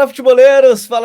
Fala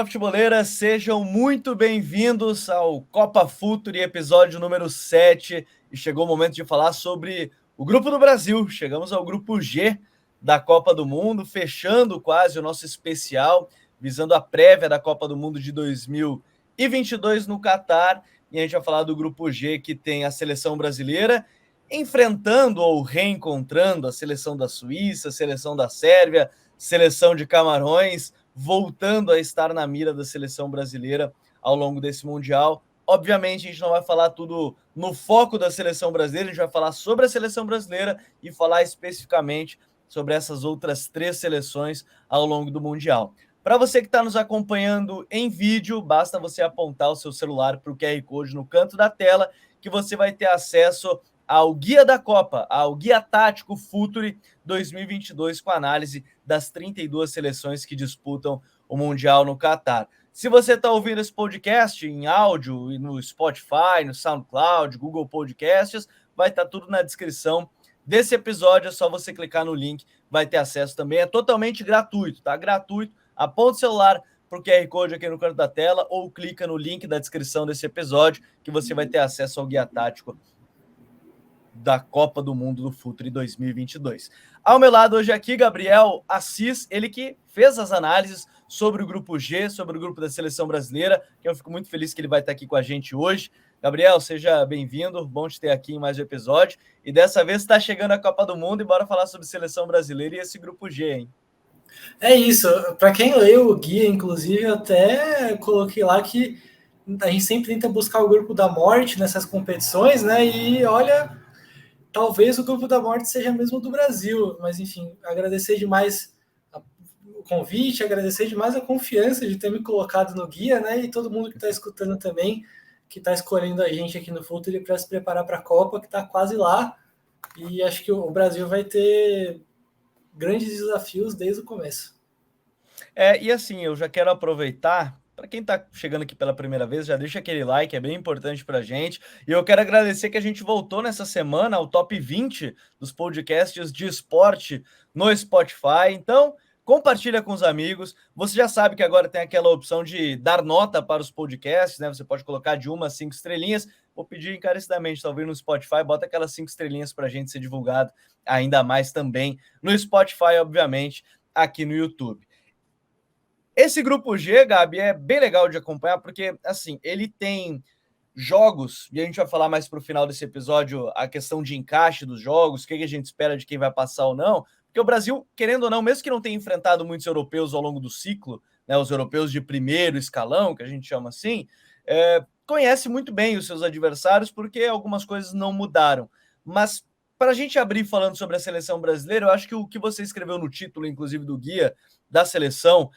futeboleiras, sejam muito bem-vindos ao Copa Futuri, episódio número 7. E chegou o momento de falar sobre o Grupo do Brasil. Chegamos ao Grupo G da Copa do Mundo, fechando quase o nosso especial, visando a prévia da Copa do Mundo de 2022 no Catar. E a gente vai falar do Grupo G, que tem a seleção brasileira enfrentando ou reencontrando a seleção da Suíça, a seleção da Sérvia, seleção de Camarões, voltando a estar na mira da seleção brasileira ao longo desse Mundial. Obviamente, a gente não vai falar tudo no foco da seleção brasileira, a gente vai falar sobre a seleção brasileira e falar especificamente sobre essas outras 3 seleções ao longo do Mundial. Para você que está nos acompanhando em vídeo, basta você apontar o seu celular para o QR Code no canto da tela, que você vai ter acesso ao Guia da Copa, ao Guia Tático Futuri 2022, com análise das 32 seleções que disputam o Mundial no Catar. Se você está ouvindo esse podcast em áudio e no Spotify, no SoundCloud, Google Podcasts, vai estar tudo na descrição desse episódio, é só você clicar no link, vai ter acesso também, é totalmente gratuito, tá? Gratuito, aponta o celular para o QR Code aqui no canto da tela ou clica no link da descrição desse episódio que você vai ter acesso ao Guia Tático da Copa do Mundo do Futuri 2022. Ao meu lado hoje aqui, Gabriel Assis, ele que fez as análises sobre o Grupo G, sobre o grupo da Seleção Brasileira, que eu fico muito feliz que ele vai estar aqui com a gente hoje. Gabriel, seja bem-vindo, bom te ter aqui em mais um episódio. E dessa vez está chegando a Copa do Mundo e bora falar sobre Seleção Brasileira e esse Grupo G, hein? É isso, para quem leu o guia, inclusive, eu até coloquei lá que a gente sempre tenta buscar o grupo da morte nessas competições, né? E olha, talvez o grupo da morte seja mesmo do Brasil, mas enfim, agradecer demais o convite, agradecer demais a confiança de ter me colocado no guia, né? E todo mundo que está escutando também, que está escolhendo a gente aqui no Futuri para se preparar para a Copa, que está quase lá. E acho que o Brasil vai ter grandes desafios desde o começo. E assim, eu já quero aproveitar, para quem está chegando aqui pela primeira vez, já deixa aquele like, é bem importante para a gente. E eu quero agradecer que a gente voltou nessa semana ao top 20 dos podcasts de esporte no Spotify. Então, compartilha com os amigos. Você já sabe que agora tem aquela opção de dar nota para os podcasts, né? Você pode colocar de 1 a 5 estrelinhas. Vou pedir encarecidamente, talvez no Spotify, bota aquelas 5 estrelinhas para a gente ser divulgado ainda mais também no Spotify, obviamente, aqui no YouTube. Esse Grupo G, Gabi, é bem legal de acompanhar, porque, assim, ele tem jogos, e a gente vai falar mais para o final desse episódio, a questão de encaixe dos jogos, o que a gente espera de quem vai passar ou não, porque o Brasil, querendo ou não, mesmo que não tenha enfrentado muitos europeus ao longo do ciclo, né, os europeus de primeiro escalão, que a gente chama assim, conhece muito bem os seus adversários, porque algumas coisas não mudaram. Mas, para a gente abrir falando sobre a seleção brasileira, eu acho que o que você escreveu no título, inclusive, do guia da seleção,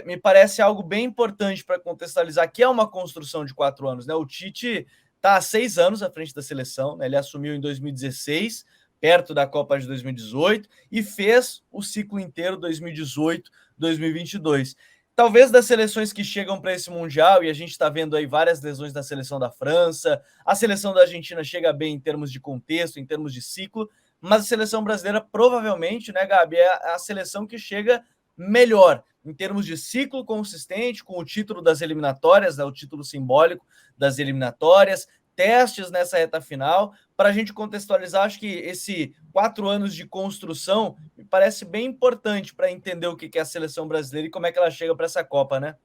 me parece algo bem importante para contextualizar, que é uma construção de 4 anos, né? O Tite está há 6 anos à frente da seleção, né? Ele assumiu em 2016, perto da Copa de 2018, e fez o ciclo inteiro 2018-2022. Talvez das seleções que chegam para esse Mundial, e a gente está vendo aí várias lesões da seleção da França, a seleção da Argentina chega bem em termos de contexto, em termos de ciclo, mas a seleção brasileira provavelmente, né, Gabi, é a seleção que chega melhor em termos de ciclo consistente, com o título das eliminatórias, né, o título simbólico das eliminatórias, testes nessa reta final. Para a gente contextualizar, acho que esse 4 anos de construção me parece bem importante para entender o que é a seleção brasileira e como é que ela chega para essa Copa, né?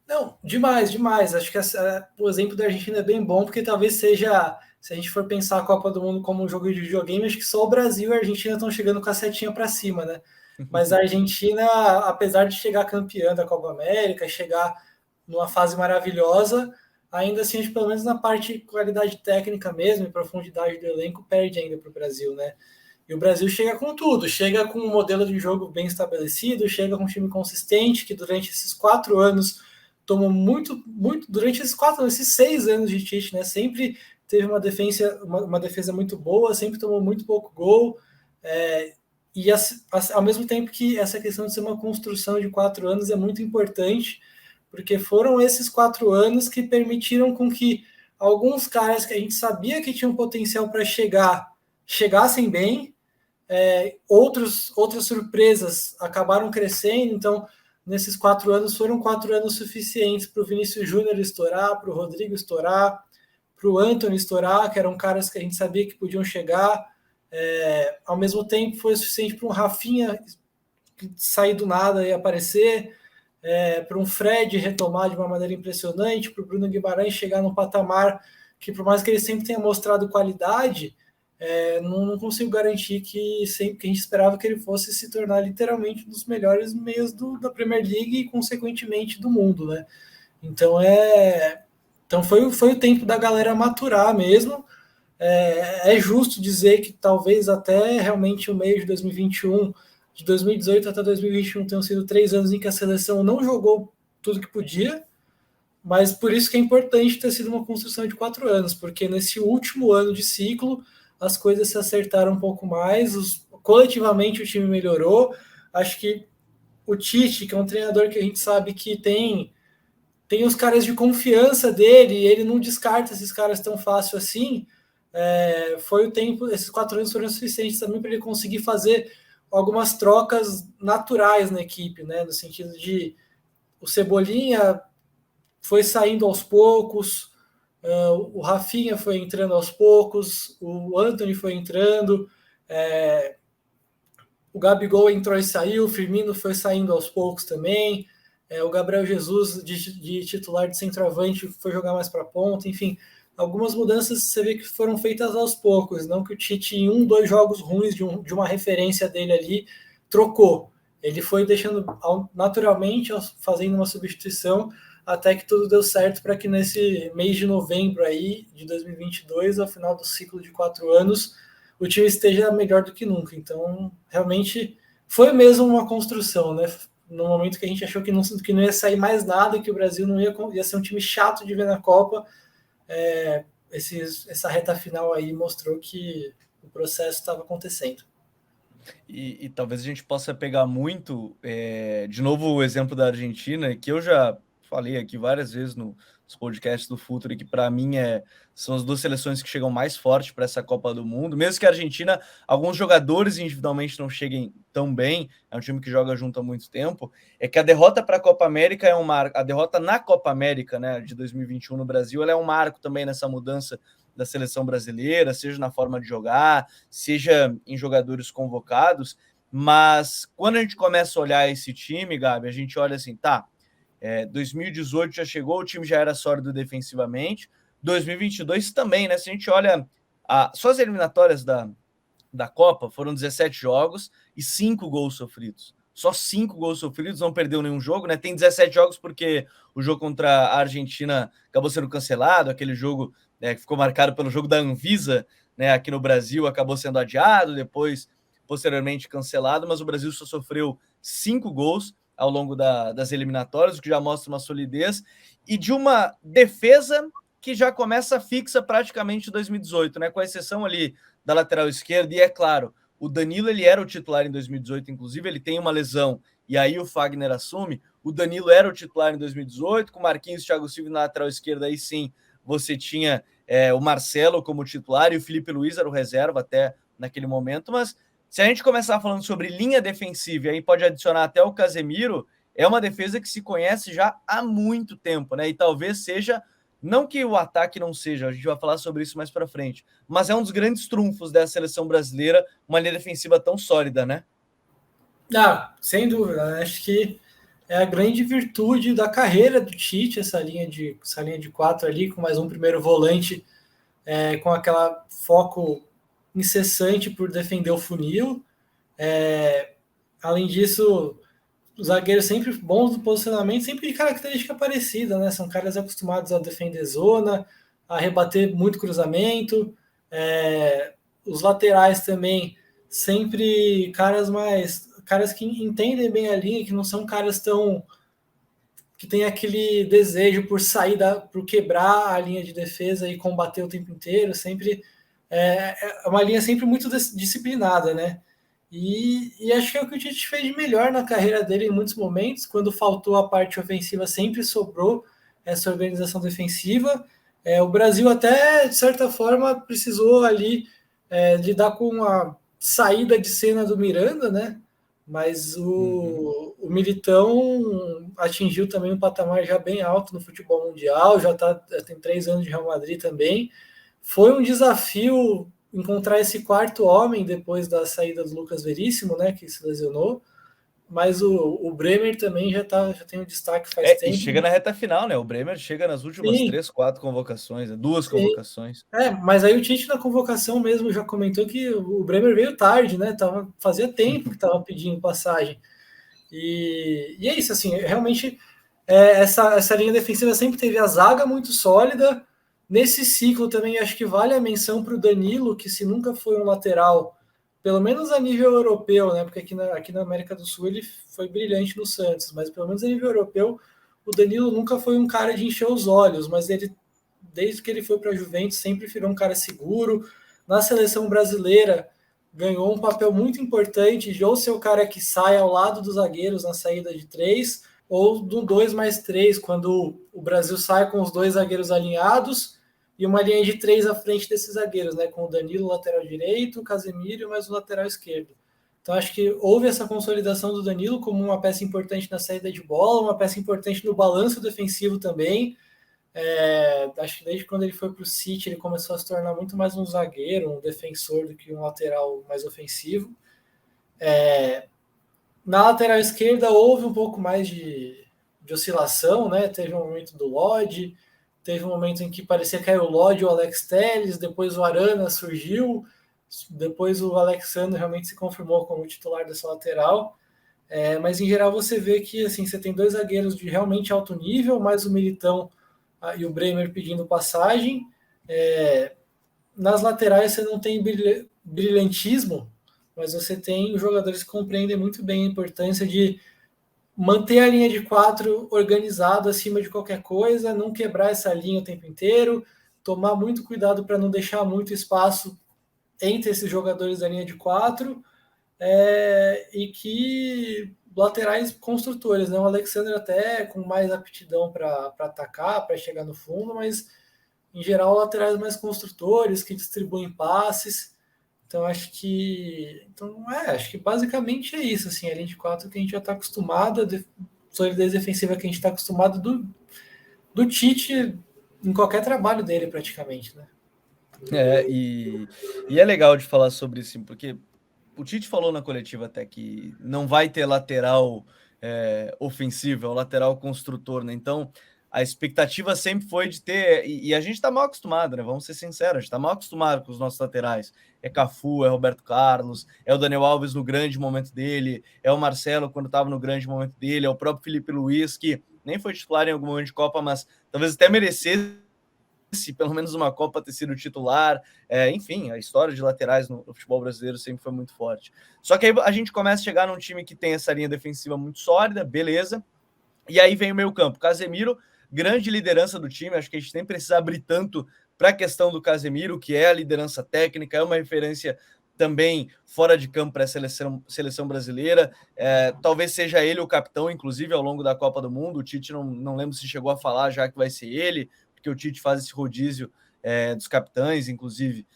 Não, demais, demais. Acho que o exemplo da Argentina é bem bom, porque talvez seja, se a gente for pensar a Copa do Mundo como um jogo de videogame, acho que só o Brasil e a Argentina estão chegando com a setinha para cima, né? Mas a Argentina, apesar de chegar campeã da Copa América, chegar numa fase maravilhosa, ainda assim, acho que pelo menos na parte de qualidade técnica mesmo e profundidade do elenco, perde ainda para o Brasil, né? E o Brasil chega com tudo, chega com um modelo de jogo bem estabelecido, chega com um time consistente, que durante esses 4 anos tomou muito, durante esses 6 anos de Tite, né? Sempre teve uma defesa muito boa, sempre tomou muito pouco gol, e ao mesmo tempo que essa questão de ser uma construção de 4 anos é muito importante, porque foram esses 4 anos que permitiram com que alguns caras que a gente sabia que tinham potencial para chegassem bem, outras surpresas acabaram crescendo. Então, nesses 4 anos foram 4 anos suficientes para o Vinícius Júnior estourar, para o Rodrigo estourar, para o Antony estourar, que eram caras que a gente sabia que podiam chegar. Ao mesmo tempo, foi suficiente para um Rafinha sair do nada e aparecer, para um Fred retomar de uma maneira impressionante, para o Bruno Guimarães chegar num patamar que, por mais que ele sempre tenha mostrado qualidade, não consigo garantir que sempre que a gente esperava que ele fosse se tornar literalmente um dos melhores meios da Premier League e, consequentemente, do mundo, né? Então foi o tempo da galera maturar mesmo. É justo dizer que talvez até realmente o meio de 2021, de 2018 até 2021, tenham sido 3 anos em que a seleção não jogou tudo que podia, mas por isso que é importante ter sido uma construção de 4 anos, porque nesse último ano de ciclo as coisas se acertaram um pouco mais, coletivamente o time melhorou. Acho que o Tite, que é um treinador que a gente sabe que tem os caras de confiança dele, e ele não descarta esses caras tão fácil assim. Foi o tempo, esses 4 anos foram suficientes também para ele conseguir fazer algumas trocas naturais na equipe, né? No sentido de o Cebolinha foi saindo aos poucos, o Rafinha foi entrando aos poucos, o Antony foi entrando, o Gabigol entrou e saiu, o Firmino foi saindo aos poucos também, o Gabriel Jesus de titular de centroavante foi jogar mais para ponta, enfim, algumas mudanças você vê que foram feitas aos poucos, não que o Tite em 2 jogos ruins de uma referência dele ali trocou. Ele foi deixando naturalmente, fazendo uma substituição, até que tudo deu certo para que nesse mês de novembro aí, de 2022, ao final do ciclo de 4 anos, o time esteja melhor do que nunca. Então, realmente, foi mesmo uma construção, né? No momento que a gente achou que não ia sair mais nada, que o Brasil não ia ser um time chato de ver na Copa, essa reta final aí mostrou que o processo estava acontecendo. E talvez a gente possa pegar muito, de novo, o exemplo da Argentina, que eu já falei aqui várias vezes nos podcasts do Futuri, que para mim são as 2 seleções que chegam mais forte para essa Copa do Mundo. Mesmo que a Argentina, alguns jogadores individualmente não cheguem tão bem, é um time que joga junto há muito tempo, é que a derrota para a Copa América é um marco. A derrota na Copa América, né, de 2021 no Brasil, ela é um marco também nessa mudança da seleção brasileira, seja na forma de jogar, seja em jogadores convocados. Mas quando a gente começa a olhar esse time, Gabi, a gente olha assim, 2018 já chegou, o time já era sólido defensivamente, 2022 também, né? Se a gente olha só as eliminatórias da Copa, foram 17 jogos e 5 gols sofridos. Só 5 gols sofridos, não perdeu nenhum jogo, né? Tem 17 jogos porque o jogo contra a Argentina acabou sendo cancelado, aquele jogo que ficou marcado pelo jogo da Anvisa, né, aqui no Brasil, acabou sendo adiado, depois, posteriormente, cancelado, mas o Brasil só sofreu 5 gols ao longo das eliminatórias, o que já mostra uma solidez, e de uma defesa que já começa fixa praticamente em 2018, né, com a exceção ali da lateral esquerda, e é claro, o Danilo ele era o titular em 2018, inclusive, ele tem uma lesão, e aí o Fagner assume, o Danilo era o titular em 2018, com Marquinhos e Thiago Silva na lateral esquerda, aí sim, você tinha o Marcelo como titular e o Felipe Luiz era o reserva até naquele momento, mas se a gente começar falando sobre linha defensiva, e aí pode adicionar até o Casemiro, é uma defesa que se conhece já há muito tempo, né? E talvez seja, não que o ataque não seja, a gente vai falar sobre isso mais para frente, mas é um dos grandes trunfos da seleção brasileira, uma linha defensiva tão sólida, né? Sem dúvida. Acho que é a grande virtude da carreira do Tite, essa linha de 4 ali, com mais um primeiro volante, com aquela foco incessante por defender o funil. Além disso, os zagueiros sempre bons no posicionamento, sempre de característica parecida, né? São caras acostumados a defender zona, a rebater muito cruzamento. Os laterais também, sempre caras que entendem bem a linha, que não são caras que tem aquele desejo por sair por quebrar a linha de defesa e combater o tempo inteiro. Sempre é uma linha sempre muito disciplinada, né? E acho que é o que o Tite fez de melhor na carreira dele em muitos momentos. Quando faltou a parte ofensiva, sempre sobrou essa organização defensiva. O Brasil até, de certa forma, precisou ali lidar com a saída de cena do Miranda, né? Mas o Militão atingiu também um patamar já bem alto no futebol mundial, já tem 3 anos de Real Madrid também. Foi um desafio encontrar esse quarto homem depois da saída do Lucas Veríssimo, né, que se lesionou. Mas o Bremer também já tem um destaque faz tempo. E chega na reta final, né? O Bremer chega nas últimas 3, 4 convocações, 2 convocações. Mas aí o Tite na convocação mesmo já comentou que o Bremer veio tarde, né? Fazia tempo que estava pedindo passagem. E é isso, assim, realmente essa linha defensiva sempre teve a zaga muito sólida. Nesse ciclo também acho que vale a menção para o Danilo, que se nunca foi um lateral, pelo menos a nível europeu, né? Porque aqui na América do Sul ele foi brilhante no Santos, mas pelo menos a nível europeu o Danilo nunca foi um cara de encher os olhos, mas ele, desde que ele foi para a Juventus, sempre virou um cara seguro. Na seleção brasileira ganhou um papel muito importante de ou ser o cara que sai ao lado dos zagueiros na saída de 3, ou do 2+3, quando o Brasil sai com os 2 zagueiros alinhados e uma linha de 3 à frente desses zagueiros, né, com o Danilo, lateral direito, o Casemiro e mais o lateral esquerdo. Então acho que houve essa consolidação do Danilo como uma peça importante na saída de bola, uma peça importante no balanço defensivo também. Acho que desde quando ele foi para o City ele começou a se tornar muito mais um zagueiro, um defensor do que um lateral mais ofensivo. Na lateral esquerda houve um pouco mais de oscilação, né? Teve um momento do Lodge, teve um momento em que parecia cair o Lodge e o Alex Telles, depois o Arana surgiu, depois o Alexandre realmente se confirmou como titular dessa lateral. Mas em geral você vê que assim, você tem 2 zagueiros de realmente alto nível, mais o Militão e o Bremer pedindo passagem. Nas laterais você não tem brilhantismo, mas você tem jogadores que compreendem muito bem a importância de manter a linha de 4 organizada acima de qualquer coisa, não quebrar essa linha o tempo inteiro, tomar muito cuidado para não deixar muito espaço entre esses jogadores da linha de 4, e que laterais construtores, né? O Alexandre até com mais aptidão para atacar, para chegar no fundo, mas em geral laterais mais construtores, que distribuem passes. Então acho que basicamente é isso, assim, a linha de 4 que a gente já está acostumado, a solidez defensiva que a gente está acostumado do Tite em qualquer trabalho dele praticamente, né? E é legal de falar sobre isso, porque o Tite falou na coletiva até que não vai ter lateral ofensivo, é o lateral construtor, né? Então a expectativa sempre foi de ter, e a gente tá mal acostumado, né? Vamos ser sinceros, a gente tá mal acostumado com os nossos laterais. É Cafu, é Roberto Carlos, é o Daniel Alves no grande momento dele, é o Marcelo quando estava no grande momento dele, é o próprio Felipe Luiz, que nem foi titular em algum momento de Copa, mas talvez até merecesse pelo menos uma Copa ter sido titular. Enfim, a história de laterais no futebol brasileiro sempre foi muito forte. Só que aí a gente começa a chegar num time que tem essa linha defensiva muito sólida, beleza, e aí vem o meio campo. Casemiro, grande liderança do time, acho que a gente nem precisa abrir tanto para a questão do Casemiro, que é a liderança técnica, é uma referência também fora de campo para a seleção brasileira. Talvez seja ele o capitão, inclusive, ao longo da Copa do Mundo. O Tite não lembro se chegou a falar já que vai ser ele, porque o Tite faz esse rodízio dos capitães, inclusive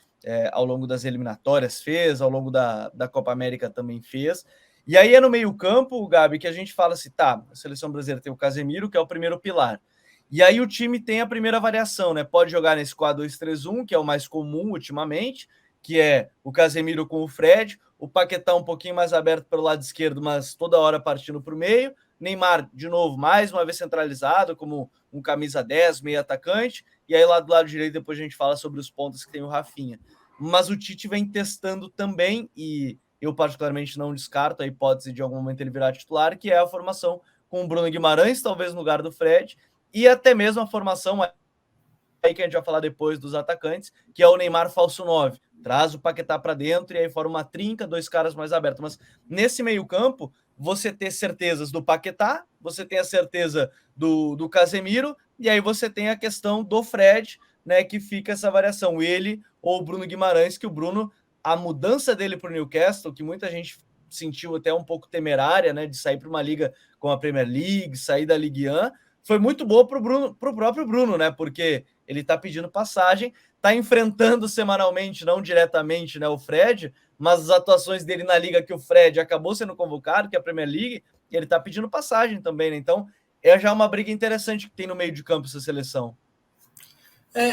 ao longo das eliminatórias fez, ao longo da Copa América também fez. E aí é no meio-campo, Gabi, que a gente fala assim, tá, a seleção brasileira tem o Casemiro, que é o primeiro pilar. E aí o time tem a primeira variação, né? Pode jogar nesse 4-2-3-1, que é o mais comum ultimamente, que é o Casemiro com o Fred, o Paquetá um pouquinho mais aberto pelo lado esquerdo, mas toda hora partindo para o meio. Neymar, de novo, mais uma vez centralizado, como um camisa 10, meio atacante. E aí lá do lado direito, depois a gente fala sobre os pontos que tem o Rafinha. Mas o Tite vem testando também, e eu particularmente não descarto a hipótese de algum momento ele virar titular, que é a formação com o Bruno Guimarães, talvez no lugar do Fred, e até mesmo a formação aí que a gente vai falar depois dos atacantes, que é o Neymar falso 9. Traz o Paquetá para dentro e aí forma uma trinca, 2 caras mais abertos. Mas nesse meio campo, você tem certezas do Paquetá, você tem a certeza do Casemiro, e aí você tem a questão do Fred, né, que fica essa variação, ele ou o Bruno Guimarães, que o Bruno, a mudança dele para o Newcastle, que muita gente sentiu até um pouco temerária, né, de sair para uma liga como a Premier League, sair da Ligue 1, foi muito boa para o próprio Bruno, né, porque ele está pedindo passagem, está enfrentando semanalmente, não diretamente, né, o Fred, mas as atuações dele na liga que o Fred acabou sendo convocado, que é a Premier League, ele está pedindo passagem também, né? Então é já uma briga interessante que tem no meio de campo essa seleção.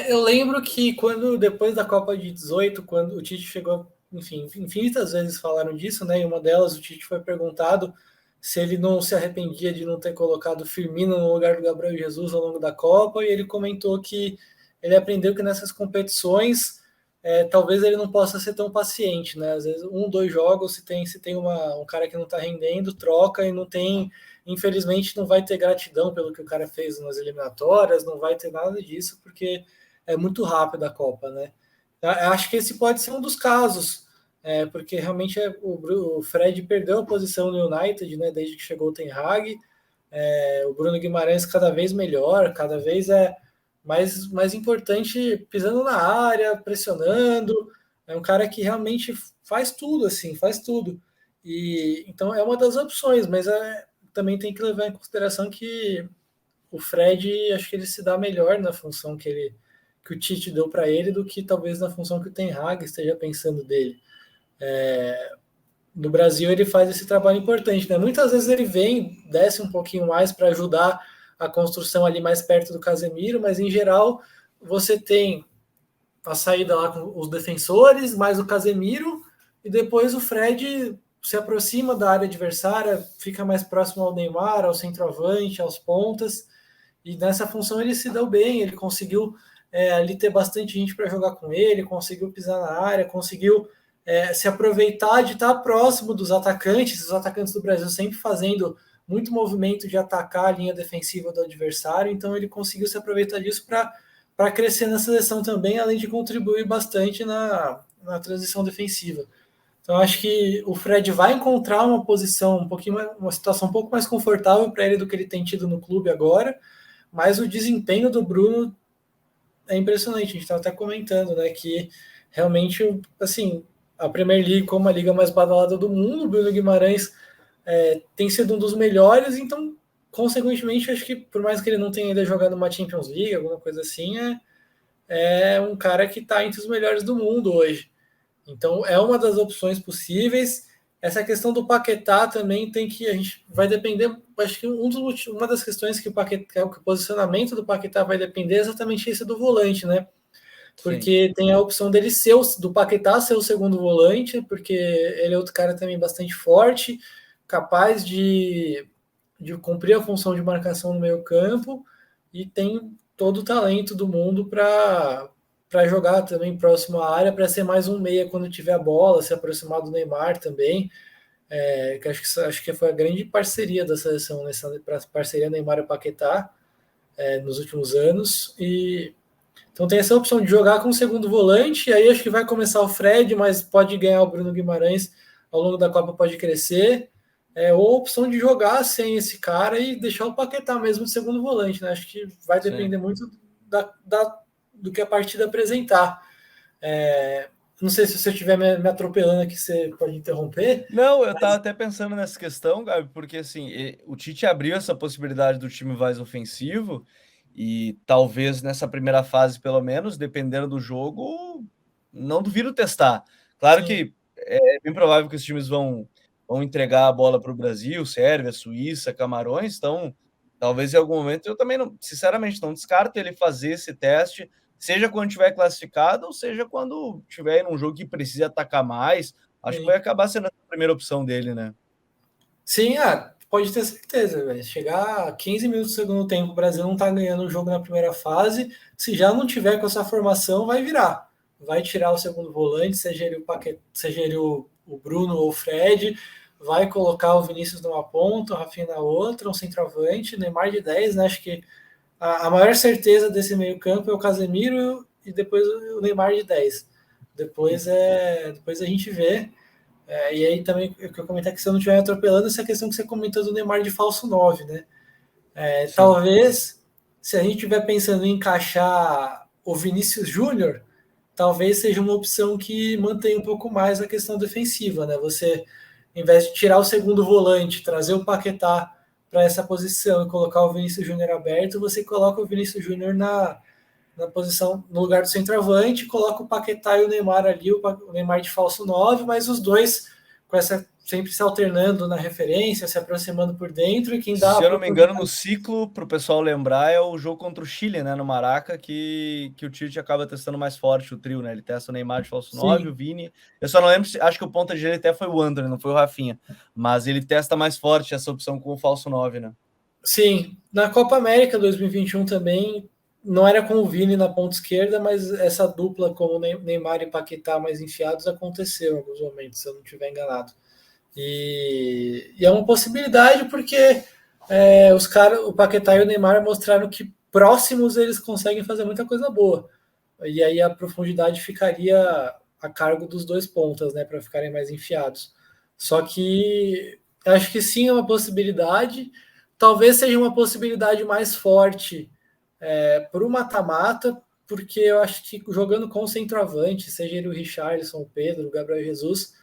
Eu lembro que depois da Copa de 18, quando o Tite chegou, enfim, infinitas vezes falaram disso, né? E uma delas, o Tite foi perguntado se ele não se arrependia de não ter colocado o Firmino no lugar do Gabriel Jesus ao longo da Copa, e ele comentou que ele aprendeu que nessas competições talvez ele não possa ser tão paciente, né? Às vezes, dois jogos, se tem um cara que não está rendendo, troca e não tem. Infelizmente, não vai ter gratidão pelo que o cara fez nas eliminatórias, não vai ter nada disso, porque é muito rápido a Copa, né? Eu acho que esse pode ser um dos casos, porque realmente o Fred perdeu a posição no United, né? Desde que chegou o Ten Hag. O Bruno Guimarães cada vez melhor, cada vez mais importante pisando na área, pressionando. É um cara que realmente faz tudo, assim, faz tudo. E então é uma das opções, mas também tem que levar em consideração que o Fred, acho que ele se dá melhor na função que o Tite deu para ele do que talvez na função que o Ten Hag esteja pensando dele. No Brasil ele faz esse trabalho importante, né? Muitas vezes ele desce um pouquinho mais para ajudar a construção ali mais perto do Casemiro, mas em geral você tem a saída lá com os defensores, mais o Casemiro, e depois o Fred se aproxima da área adversária, fica mais próximo ao Neymar, ao centroavante, aos pontas, e nessa função ele se deu bem, ele conseguiu ali ter bastante gente para jogar com ele, conseguiu pisar na área, conseguiu se aproveitar de estar próximo dos atacantes, os atacantes do Brasil sempre fazendo muito movimento de atacar a linha defensiva do adversário, então ele conseguiu se aproveitar disso para crescer na seleção também, além de contribuir bastante na transição defensiva. Então acho que o Fred vai encontrar uma posição uma situação um pouco mais confortável para ele do que ele tem tido no clube agora, mas o desempenho do Bruno é impressionante. A gente estava até comentando, né, que realmente, assim, a Premier League como a liga mais badalada do mundo, o Bruno Guimarães tem sido um dos melhores, então, consequentemente, acho que por mais que ele não tenha ainda jogado uma Champions League, alguma coisa assim, é um cara que está entre os melhores do mundo hoje. Então, é uma das opções possíveis. Essa questão do Paquetá também a gente vai depender, acho que uma das questões que o posicionamento do Paquetá vai depender é exatamente esse do volante, né? Porque Sim. Tem a opção do Paquetá ser o segundo volante, porque ele é outro cara também bastante forte, capaz de cumprir a função de marcação no meio campo e tem todo o talento do mundo para jogar também próximo à área, para ser mais um meia quando tiver a bola, se aproximar do Neymar também. Que acho que foi a grande parceria da seleção nessa parceria Neymar e Paquetá nos últimos anos. Então tem essa opção de jogar com o segundo volante, e aí acho que vai começar o Fred, mas pode ganhar o Bruno Guimarães ao longo da Copa, pode crescer. Ou a opção de jogar sem esse cara e deixar o Paquetá mesmo de segundo volante, né? Acho que vai depender muito do que a partida apresentar. Não sei se você estiver me atropelando aqui, você pode interromper. Não, eu estava até pensando nessa questão, Gabi, porque assim, o Tite abriu essa possibilidade do time mais ofensivo e talvez nessa primeira fase, pelo menos, dependendo do jogo, não duvido testar. Claro Sim. que é bem provável que os times vão entregar a bola para o Brasil, Sérvia, Suíça, Camarões, então talvez em algum momento eu também, não, sinceramente, não descarto ele fazer esse teste, seja quando tiver classificado, ou seja quando tiver num jogo que precisa atacar mais. Acho que vai acabar sendo a primeira opção dele, né? Sim, pode ter certeza, velho. Chegar a 15 minutos do segundo tempo, o Brasil não tá ganhando o jogo na primeira fase. Se já não tiver com essa formação, vai virar. Vai tirar o segundo volante, seja ele o Bruno ou o Fred, vai colocar o Vinícius numa ponta, o Rafinha na outra, um centroavante, Neymar de 10, né? Acho que a maior certeza desse meio-campo é o Casemiro e depois o Neymar de 10. Depois a gente vê. E aí também, o que eu comentar que se eu não estiver atropelando, essa questão que você comentou do Neymar de falso 9, né? Talvez, se a gente estiver pensando em encaixar o Vinícius Júnior, talvez seja uma opção que mantenha um pouco mais a questão defensiva, né? Você, em vez de tirar o segundo volante, trazer o Paquetá para essa posição e colocar o Vinícius Júnior aberto, você coloca o Vinícius Júnior na posição, no lugar do centroavante, coloca o Paquetá e o Neymar ali, o Neymar de falso 9, mas os dois com essa sempre se alternando na referência, se aproximando por dentro, e quem dá Se a eu não me engano, no profundidade. ciclo, para o pessoal lembrar, é o jogo contra o Chile, né, no Maraca, que o Tite acaba testando mais forte o trio, né? Ele testa o Neymar de falso 9, o Sim, Vini. Eu só não lembro se acho que o ponta direita até foi o André, não foi o Rafinha. Mas ele testa mais forte essa opção com o falso 9, né? sim. Na Copa América 2021 também, não era com o Vini na ponta esquerda, mas essa dupla com o Neymar e Paquetá mais enfiados aconteceu em alguns momentos, se eu não estiver enganado. E é uma possibilidade porque os caras, o Paquetá e o Neymar mostraram que próximos eles conseguem fazer muita coisa boa. E aí a profundidade ficaria a cargo dos dois pontas, né, para ficarem mais enfiados. Só que acho que sim é uma possibilidade. Talvez seja uma possibilidade mais forte para o mata-mata, porque eu acho que jogando com o centroavante, seja ele o Richarlison, o Pedro, o Gabriel Jesus,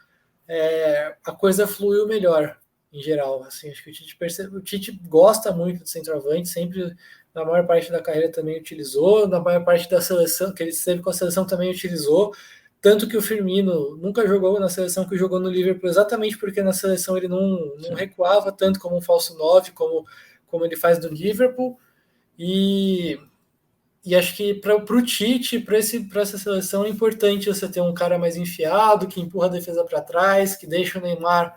a coisa fluiu melhor em geral. Assim, acho que o Tite gosta muito de centroavante, sempre na maior parte da carreira também utilizou, na maior parte da seleção que ele esteve com a seleção também utilizou. Tanto que o Firmino nunca jogou na seleção que jogou no Liverpool, exatamente porque na seleção ele não recuava tanto como um falso 9, como ele faz no Liverpool. E acho que para o Tite, para essa seleção, é importante você ter um cara mais enfiado, que empurra a defesa para trás, que deixa o Neymar,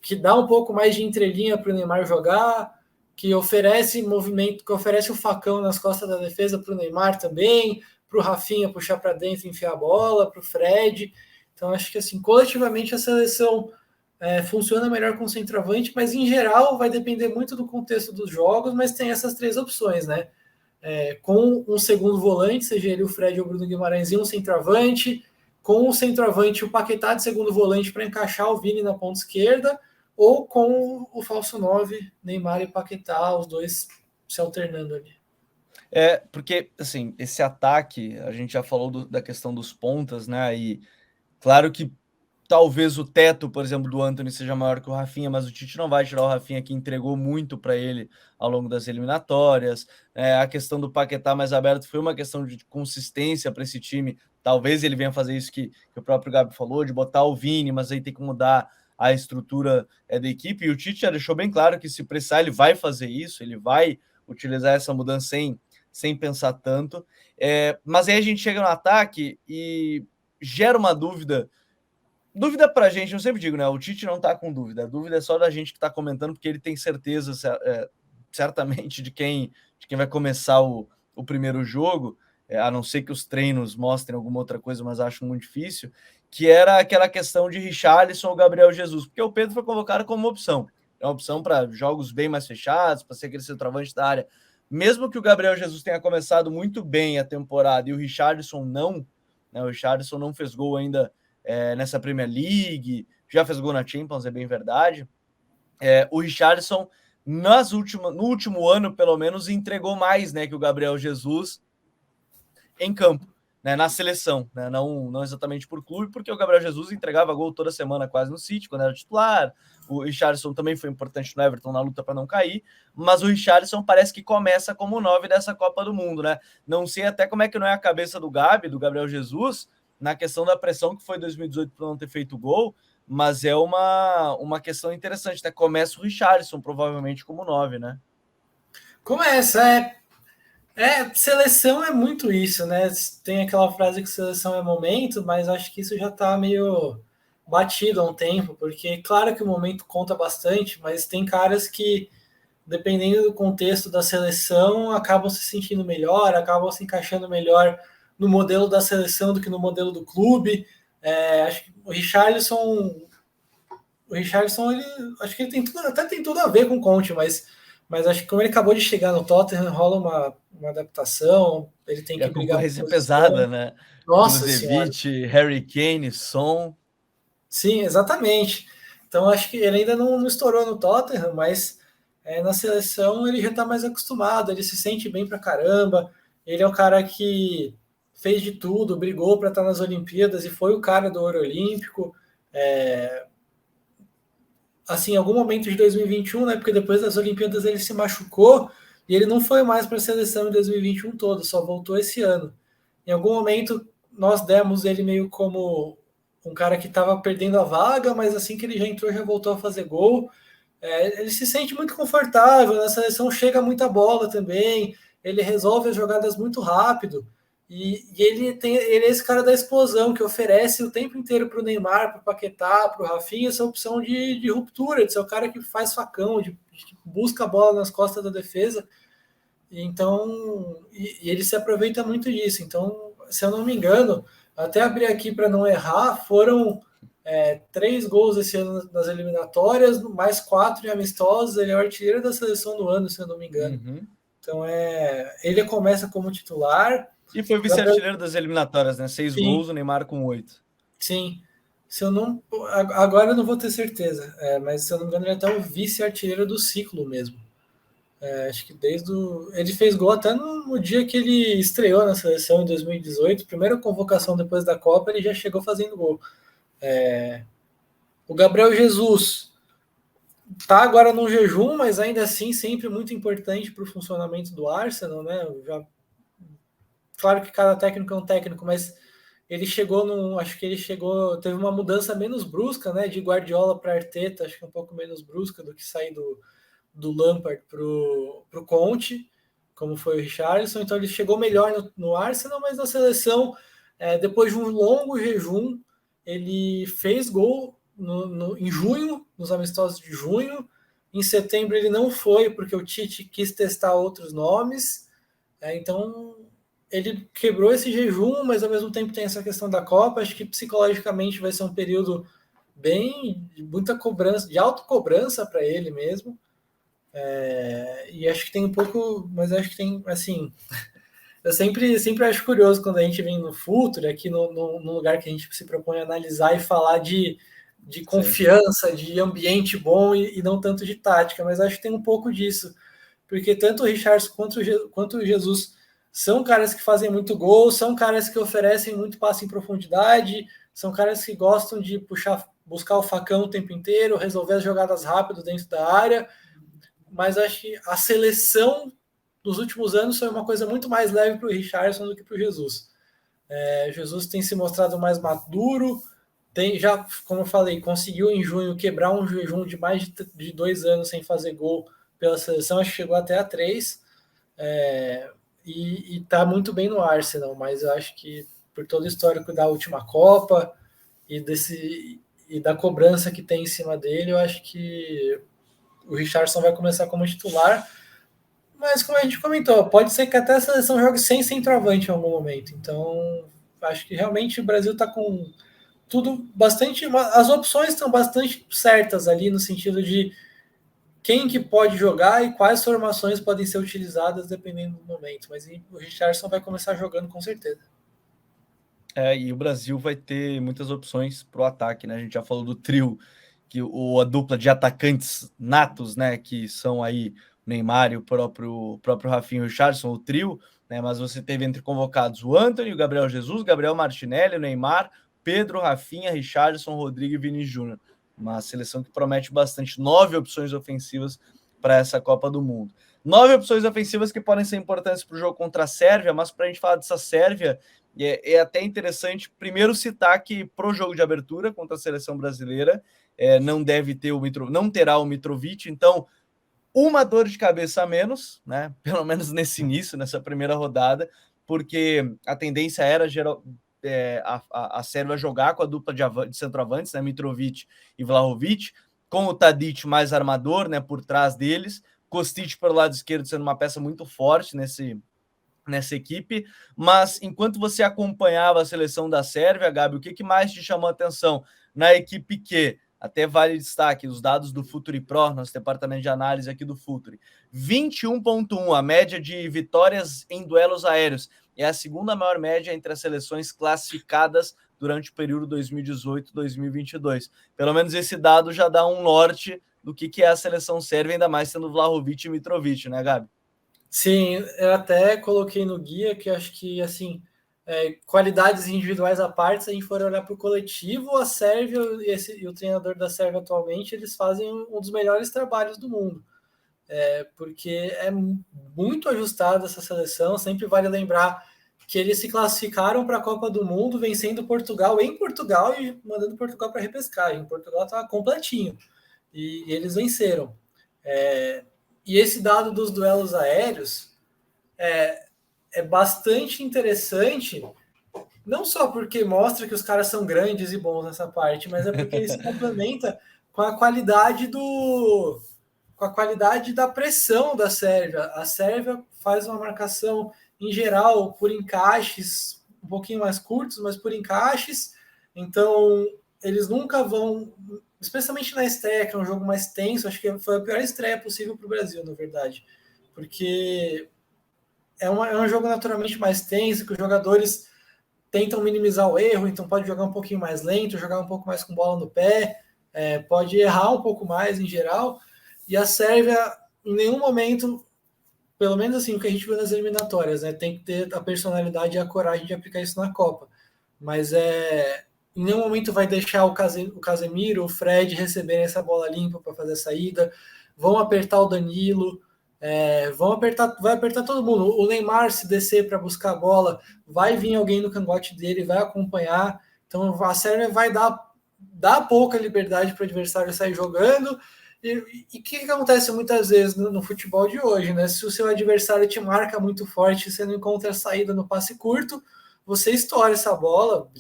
que dá um pouco mais de entrelinha para o Neymar jogar, que oferece movimento, que oferece o facão nas costas da defesa para o Neymar também, para o Rafinha puxar para dentro e enfiar a bola, para o Fred. Então acho que assim, coletivamente a seleção funciona melhor com o centroavante, mas em geral vai depender muito do contexto dos jogos, mas tem essas três opções, né? Com um segundo volante, seja ele o Fred ou o Bruno Guimarães, e um centroavante, com o centroavante o Paquetá de segundo volante para encaixar o Vini na ponta esquerda, ou com o falso 9, Neymar e Paquetá, os dois se alternando ali. Porque, assim, esse ataque, a gente já falou da questão dos pontas, né? E claro que talvez o teto, por exemplo, do Antony seja maior que o Rafinha, mas o Tite não vai tirar o Rafinha, que entregou muito para ele ao longo das eliminatórias. A questão do Paquetá mais aberto foi uma questão de consistência para esse time. Talvez ele venha fazer isso que o próprio Gabi falou, de botar o Vini, mas aí tem que mudar a estrutura da equipe. E o Tite já deixou bem claro que, se precisar, ele vai fazer isso, ele vai utilizar essa mudança sem pensar tanto. Mas aí a gente chega no ataque e gera uma dúvida. Dúvida pra gente, eu sempre digo, né? O Tite não tá com dúvida. A dúvida é só da gente que tá comentando, porque ele tem certeza, certamente, de quem vai começar o primeiro jogo, a não ser que os treinos mostrem alguma outra coisa, mas acho muito difícil, que era aquela questão de Richarlison ou Gabriel Jesus, porque o Pedro foi convocado como opção. É uma opção para jogos bem mais fechados, para ser aquele centroavante da área. Mesmo que o Gabriel Jesus tenha começado muito bem a temporada e o Richarlison não, né? O Richarlison não fez gol ainda nessa Premier League, já fez gol na Champions, é bem verdade. O Richarlison, no último ano, pelo menos, entregou mais, né, que o Gabriel Jesus em campo, né, na seleção, né, não exatamente por clube, porque o Gabriel Jesus entregava gol toda semana quase no City, quando era titular. O Richarlison também foi importante no Everton na luta para não cair, mas o Richarlison parece que começa como 9 dessa Copa do Mundo, né? Não sei até como é que não é a cabeça do Gabriel Jesus, na questão da pressão que foi 2018 por não ter feito gol, mas é uma questão interessante, né? Começa o Richarlison provavelmente como 9, né? Começa, seleção é muito isso, né? Tem aquela frase que seleção é momento, mas acho que isso já tá meio batido há um tempo, porque claro que o momento conta bastante, mas tem caras que, dependendo do contexto da seleção, acabam se sentindo melhor, acabam se encaixando melhor no modelo da seleção do que no modelo do clube. Acho que o Richarlison, ele, acho que ele até tem tudo a ver com o Conte, mas acho que como ele acabou de chegar no Tottenham, rola uma adaptação, ele tem E a que brigar por concorrência é pesada, posição. né? Nossa senhora. Brozovic, Harry Kane, Son. Sim, exatamente. Então acho que ele ainda não estourou no Tottenham, mas na seleção ele já está mais acostumado, ele se sente bem pra caramba. Ele é o cara que fez de tudo, brigou para estar nas Olimpíadas e foi o cara do ouro olímpico. Assim, em algum momento de 2021, né? Porque depois das Olimpíadas ele se machucou, e ele não foi mais para a seleção em 2021 todo, só voltou esse ano. Em algum momento, nós demos ele meio como um cara que estava perdendo a vaga, mas assim que ele já entrou, já voltou a fazer gol. Ele se sente muito confortável, na seleção chega muita bola também, ele resolve as jogadas muito rápido, e ele é esse cara da explosão, que oferece o tempo inteiro para o Neymar, para o Paquetá, para o Rafinha, essa opção de ruptura, de ser o cara que faz facão, de busca a bola nas costas da defesa. Então, ele se aproveita muito disso. Então, se eu não me engano, até abrir aqui para não errar, foram 3 gols esse ano nas eliminatórias, mais 4 em amistosos. Ele é o artilheiro da seleção do ano, se eu não me engano. Uhum. Então, ele começa como titular. E foi vice-artilheiro das eliminatórias, né? 6 Sim, gols, o Neymar com 8. sim. Se eu não, agora eu não vou ter certeza, mas se eu não me engano, ele é até o vice-artilheiro do ciclo mesmo. Acho que ele fez gol até no dia que ele estreou na seleção em 2018, primeira convocação depois da Copa, ele já chegou fazendo gol. O Gabriel Jesus tá agora num jejum, mas ainda assim sempre muito importante para o funcionamento do Arsenal, né? Claro que cada técnico é um técnico, mas ele chegou acho que ele chegou, teve uma mudança menos brusca, né? De Guardiola para Arteta, acho que um pouco menos brusca do que sair do Lampard pro Conte, como foi o Richarlison. Então ele chegou melhor no Arsenal, mas na seleção, depois de um longo jejum, ele fez gol em junho, nos amistosos de junho. Em setembro ele não foi, porque o Tite quis testar outros nomes. Então ele quebrou esse jejum, mas ao mesmo tempo tem essa questão da Copa. Acho que psicologicamente vai ser um período bem de muita cobrança, de autocobrança para ele mesmo. E acho que tem um pouco, mas acho que tem, assim, eu sempre acho curioso quando a gente vem no Futuro, aqui no lugar que a gente se propõe a analisar e falar de confiança, de ambiente bom e não tanto de tática, mas acho que tem um pouco disso, porque tanto o Richards quanto o Jesus são caras que fazem muito gol, são caras que oferecem muito passe em profundidade, são caras que gostam de buscar o facão o tempo inteiro, resolver as jogadas rápido dentro da área, mas acho que a seleção dos últimos anos foi uma coisa muito mais leve para o Richarlison do que para o Jesus. Jesus tem se mostrado mais maduro, já, como eu falei, conseguiu em junho quebrar um jejum de mais de 2 anos sem fazer gol pela seleção, acho que chegou até a 3, e está muito bem no Arsenal, mas eu acho que por todo o histórico da última Copa e da cobrança que tem em cima dele, eu acho que o Richarlison vai começar como titular, mas como a gente comentou, pode ser que até a seleção jogue sem centroavante em algum momento. Então, acho que realmente o Brasil está com tudo bastante. As opções estão bastante certas ali, no sentido de quem que pode jogar e quais formações podem ser utilizadas dependendo do momento. Mas o Richarlison vai começar jogando com certeza. E o Brasil vai ter muitas opções para o ataque, né? A gente já falou do trio, a dupla de atacantes natos, né? Que são aí o Neymar e o próprio Rafinha e o Richarlison, o trio, né? Mas você teve entre convocados o Antony, o Gabriel Jesus, Gabriel Martinelli, o Neymar, Pedro, Rafinha, Richarlison, Rodrigo e Vini Júnior. Uma seleção que promete bastante, 9 opções ofensivas para essa Copa do Mundo. 9 opções ofensivas que podem ser importantes para o jogo contra a Sérvia, mas para a gente falar dessa Sérvia, é até interessante primeiro citar que pro jogo de abertura contra a seleção brasileira não terá o Mitrovic, então uma dor de cabeça a menos, né? Pelo menos nesse início, nessa primeira rodada, porque a tendência era a Sérvia jogar com a dupla de centroavantes, né? Mitrovic e Vlahovic, com o Tadic mais armador, né? Por trás deles, Kostic pelo lado esquerdo sendo uma peça muito forte nessa equipe, mas enquanto você acompanhava a seleção da Sérvia, Gabi, o que mais te chamou a atenção na equipe que, até vale destaque, os dados do Futuri Pro, nosso departamento de análise aqui do Futuri, 21.1, a média de vitórias em duelos aéreos, é a segunda maior média entre as seleções classificadas durante o período 2018-2022. Pelo menos esse dado já dá um norte do que é a seleção sérvia, ainda mais sendo Vlahovic e Mitrovic, né, Gabi? Sim, eu até coloquei no guia que acho que, assim, qualidades individuais à parte, se a gente for olhar para o coletivo, a Sérvia e o treinador da Sérvia atualmente, eles fazem um dos melhores trabalhos do mundo. porque é muito ajustada essa seleção. Sempre vale lembrar que eles se classificaram para a Copa do Mundo vencendo Portugal em Portugal e mandando Portugal para repescagem. Portugal estava completinho e eles venceram. E esse dado dos duelos aéreos é bastante interessante, não só porque mostra que os caras são grandes e bons nessa parte, mas é porque ele se complementa com a qualidade com a qualidade da pressão da Sérvia. A Sérvia faz uma marcação, em geral, por encaixes um pouquinho mais curtos, mas por encaixes. Então, eles nunca vão, especialmente na estreia, que é um jogo mais tenso, acho que foi a pior estreia possível para o Brasil, na verdade. Porque é um jogo naturalmente mais tenso, que os jogadores tentam minimizar o erro, então pode jogar um pouquinho mais lento, jogar um pouco mais com bola no pé, pode errar um pouco mais em geral. E a Sérvia, em nenhum momento, pelo menos assim, o que a gente viu nas eliminatórias, né, tem que ter a personalidade e a coragem de aplicar isso na Copa. Mas em nenhum momento vai deixar o Casemiro, o Fred receberem essa bola limpa para fazer a saída, vão apertar o Danilo, vai apertar todo mundo. O Neymar, se descer para buscar a bola, vai vir alguém no cangote dele, vai acompanhar. Então a Sérvia vai dar pouca liberdade para o adversário sair jogando. E o que acontece muitas vezes no futebol de hoje, né? Se o seu adversário te marca muito forte, você não encontra saída no passe curto, você estoura essa bola,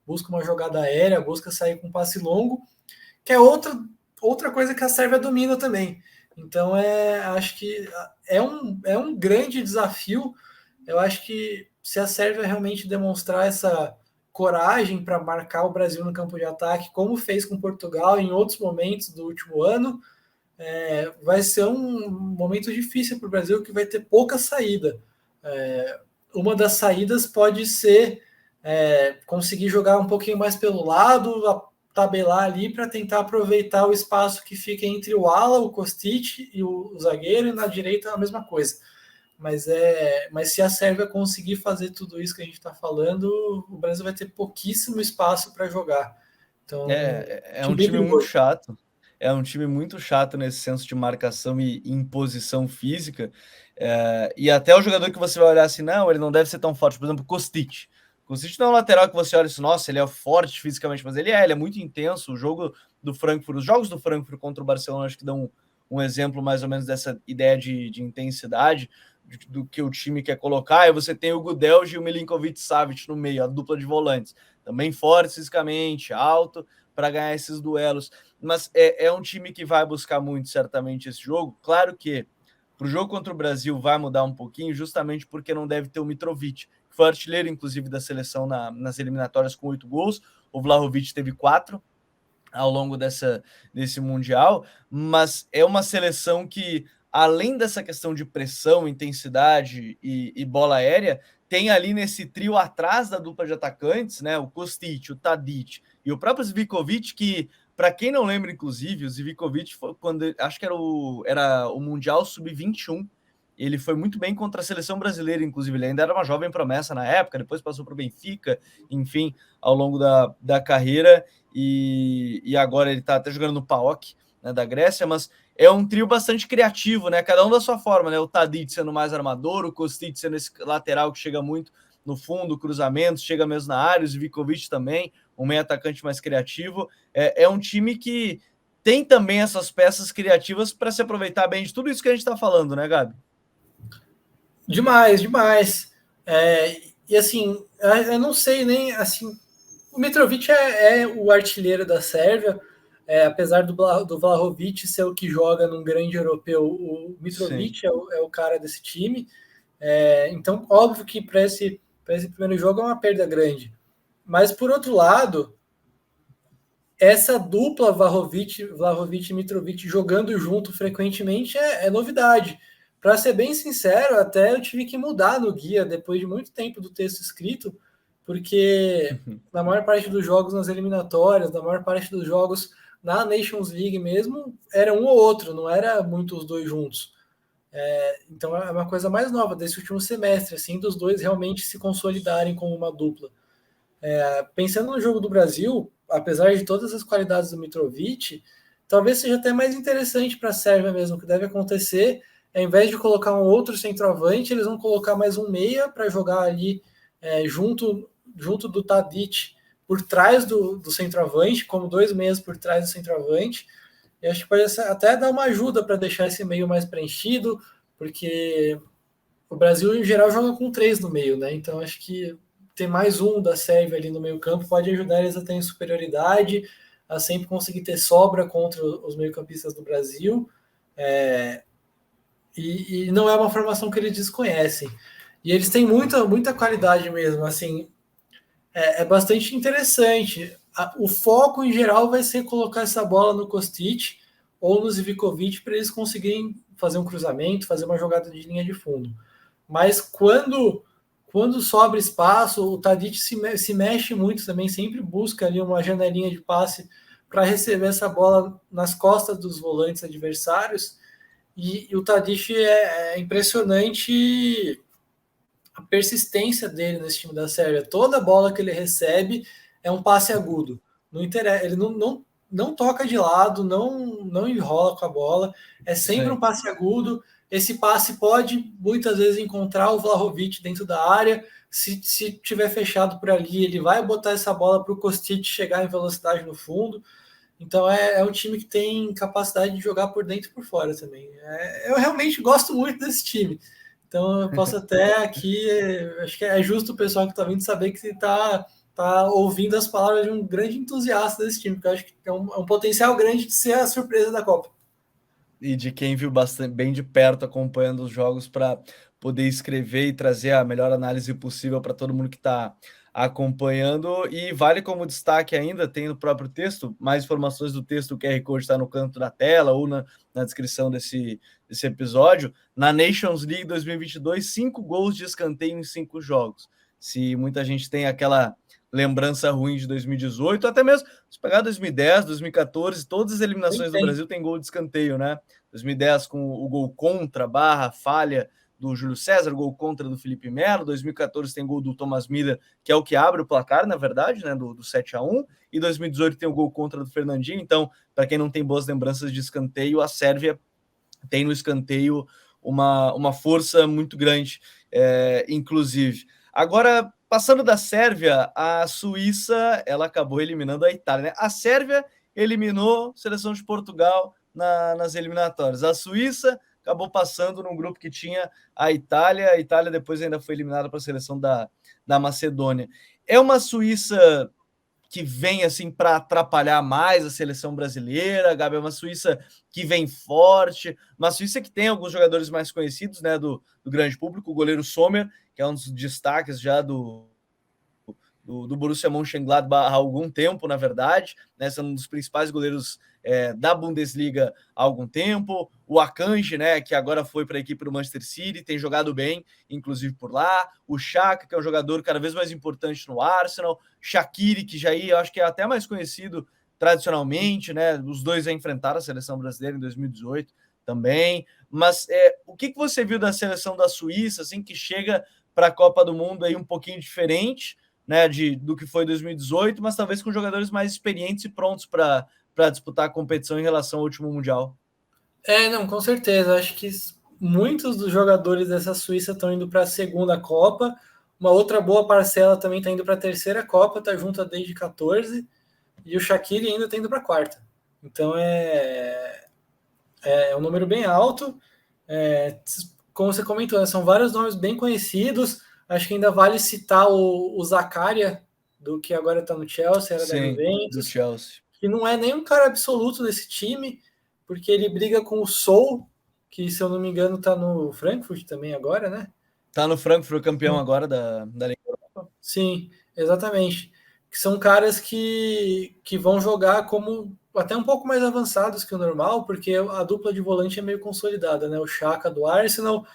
busca uma jogada aérea, busca sair com um passe longo, que é outra coisa que a Sérvia domina também. Então, acho que é um grande desafio. Eu acho que se a Sérvia realmente demonstrar essa coragem para marcar o Brasil no campo de ataque, como fez com Portugal em outros momentos do último ano, vai ser um momento difícil para o Brasil, que vai ter pouca saída. Uma das saídas pode ser conseguir jogar um pouquinho mais pelo lado, tabelar ali para tentar aproveitar o espaço que fica entre o ala, o Kostic e o zagueiro, e na direita a mesma coisa. Mas se a Sérvia conseguir fazer tudo isso que a gente está falando, o Brasil vai ter pouquíssimo espaço para jogar. Então, é um time muito chato. É um time muito chato nesse senso de marcação e imposição física. E até o jogador que você vai olhar assim, não, ele não deve ser tão forte. Por exemplo, Kostic. Kostic não é um lateral que você olha assim, nossa, ele é forte fisicamente, mas ele é muito intenso. O jogo do Frankfurt, os jogos do Frankfurt contra o Barcelona, acho que dão um exemplo mais ou menos dessa ideia de intensidade do que o time quer colocar. E você tem o Gudelj e o Milinkovic-Savic no meio, a dupla de volantes. Também forte fisicamente, alto, para ganhar esses duelos. Mas é um time que vai buscar muito, certamente, esse jogo. Claro que para o jogo contra o Brasil vai mudar um pouquinho, justamente porque não deve ter o Mitrovic, que foi artilheiro, inclusive, da seleção nas eliminatórias com 8 gols. O Vlahovic teve 4 ao longo desse Mundial, mas é uma seleção que, além dessa questão de pressão, intensidade e bola aérea, tem ali nesse trio atrás da dupla de atacantes, né, o Kostic, o Tadic e o próprio Zivkovic, que, para quem não lembra, inclusive, o Zivkovic foi quando, acho que era o Mundial Sub-21, ele foi muito bem contra a seleção brasileira, inclusive, ele ainda era uma jovem promessa na época, depois passou para o Benfica, enfim, ao longo da carreira, e agora ele está até jogando no PAOK, né, da Grécia, mas é um trio bastante criativo, né? Cada um da sua forma, né? O Tadic sendo mais armador, o Kostic sendo esse lateral que chega muito no fundo, cruzamentos, chega mesmo na área, o Zivkovic também, um meio atacante mais criativo. É um time que tem também essas peças criativas para se aproveitar bem de tudo isso que a gente está falando, né, Gabi? Demais, demais. E assim, eu não sei nem assim. O Mitrovic é o artilheiro da Sérvia, apesar do Vlahovic ser o que joga num grande europeu, o Mitrovic é o cara desse time. Então, óbvio que para esse primeiro jogo é uma perda grande. Mas, por outro lado, essa dupla Vlahovic e Mitrovic jogando junto frequentemente é novidade. Para ser bem sincero, até eu tive que mudar no guia depois de muito tempo do texto escrito, porque na maior parte dos jogos nas eliminatórias, na maior parte dos jogos na Nations League mesmo, era um ou outro, não era muito os dois juntos. Então é uma coisa mais nova desse último semestre, assim, dos dois realmente se consolidarem como uma dupla. Pensando no jogo do Brasil, apesar de todas as qualidades do Mitrovic, talvez seja até mais interessante para a Sérvia mesmo, o que deve acontecer, ao invés de colocar um outro centroavante, eles vão colocar mais um meia para jogar ali junto do Tadic, por trás do centroavante, como 2 meias por trás do centroavante. E acho que pode até dar uma ajuda para deixar esse meio mais preenchido, porque o Brasil, em geral, joga com 3 no meio, né? Então acho que ter mais um da Sérvia ali no meio campo pode ajudar eles a terem superioridade, a sempre conseguir ter sobra contra os meio-campistas do Brasil. E não é uma formação que eles desconhecem. E eles têm muita qualidade mesmo, assim, é bastante interessante. O foco, em geral, vai ser colocar essa bola no Kostic ou no Zivkovic para eles conseguirem fazer um cruzamento, fazer uma jogada de linha de fundo. Mas quando sobra espaço, o Tadic se mexe muito também, sempre busca ali uma janelinha de passe para receber essa bola nas costas dos volantes adversários. E o Tadic é impressionante a persistência dele nesse time da Sérvia. Toda bola que ele recebe é um passe agudo. Não interessa, ele não toca de lado, não enrola com a bola, é sempre um passe agudo. Esse passe pode muitas vezes encontrar o Vlahovic dentro da área. Se tiver fechado por ali, ele vai botar essa bola para o Kostic chegar em velocidade no fundo. Então é um time que tem capacidade de jogar por dentro e por fora também. Eu realmente gosto muito desse time. Então eu posso até aqui, acho que é justo o pessoal que está vindo saber que está ouvindo as palavras de um grande entusiasta desse time, porque eu acho que é um potencial grande de ser a surpresa da Copa. E de quem viu bastante bem de perto acompanhando os jogos para poder escrever e trazer a melhor análise possível para todo mundo que está acompanhando. E vale como destaque ainda, tem no próprio texto, mais informações do texto, o QR Code está no canto da tela ou na descrição desse episódio. Na Nations League 2022, 5 gols de escanteio em 5 jogos. Se muita gente tem aquela lembrança ruim de 2018, até mesmo se pegar 2010, 2014, todas as eliminações do Brasil tem gol de escanteio, né? 2010 com o gol contra, falha do Júlio César, gol contra do Felipe Melo, 2014 tem gol do Thomas Miller, que é o que abre o placar, na verdade, né, do 7-1, e 2018 tem o gol contra do Fernandinho. Então, para quem não tem boas lembranças de escanteio, a Sérvia tem no escanteio uma força muito grande, inclusive. Agora, passando da Sérvia, a Suíça, ela acabou eliminando a Itália, né? A Sérvia eliminou a seleção de Portugal nas eliminatórias. A Suíça acabou passando num grupo que tinha a Itália depois ainda foi eliminada para a seleção da Macedônia. É uma Suíça que vem assim para atrapalhar mais a seleção brasileira, Gabi, é uma Suíça que vem forte, uma Suíça que tem alguns jogadores mais conhecidos, né, do grande público, o goleiro Sommer, que é um dos destaques já do Borussia Mönchengladbach há algum tempo, na verdade, né, sendo um dos principais goleiros da Bundesliga há algum tempo. O Akanji, né, que agora foi para a equipe do Manchester City, tem jogado bem, inclusive por lá. O Xhaka, que é um jogador cada vez mais importante no Arsenal. Shaqiri, que já eu acho que é até mais conhecido tradicionalmente, né? Os dois já enfrentaram a seleção brasileira em 2018 também. Mas o que você viu da seleção da Suíça, assim, que chega para a Copa do Mundo aí um pouquinho diferente, né, do que foi 2018, mas talvez com jogadores mais experientes e prontos para disputar a competição em relação ao último Mundial? Não, com certeza. Acho que muitos dos jogadores dessa Suíça estão indo para a segunda Copa. Uma outra boa parcela também está indo para a terceira Copa, está junto desde 14. E o Shaqiri ainda está indo para a quarta. Então é um número bem alto. Como você comentou, né, são vários nomes bem conhecidos. Acho que ainda vale citar o Zakaria, do que agora está no Chelsea, era da Juventus, do Chelsea, que não é nem um cara absoluto desse time, porque ele briga com o Sol, que, se eu não me engano, está no Frankfurt também agora, né? Tá no Frankfurt, campeão agora da Liga Europa. Sim, exatamente. Que são caras que vão jogar como até um pouco mais avançados que o normal, porque a dupla de volante é meio consolidada, né? O Xhaka do Arsenal,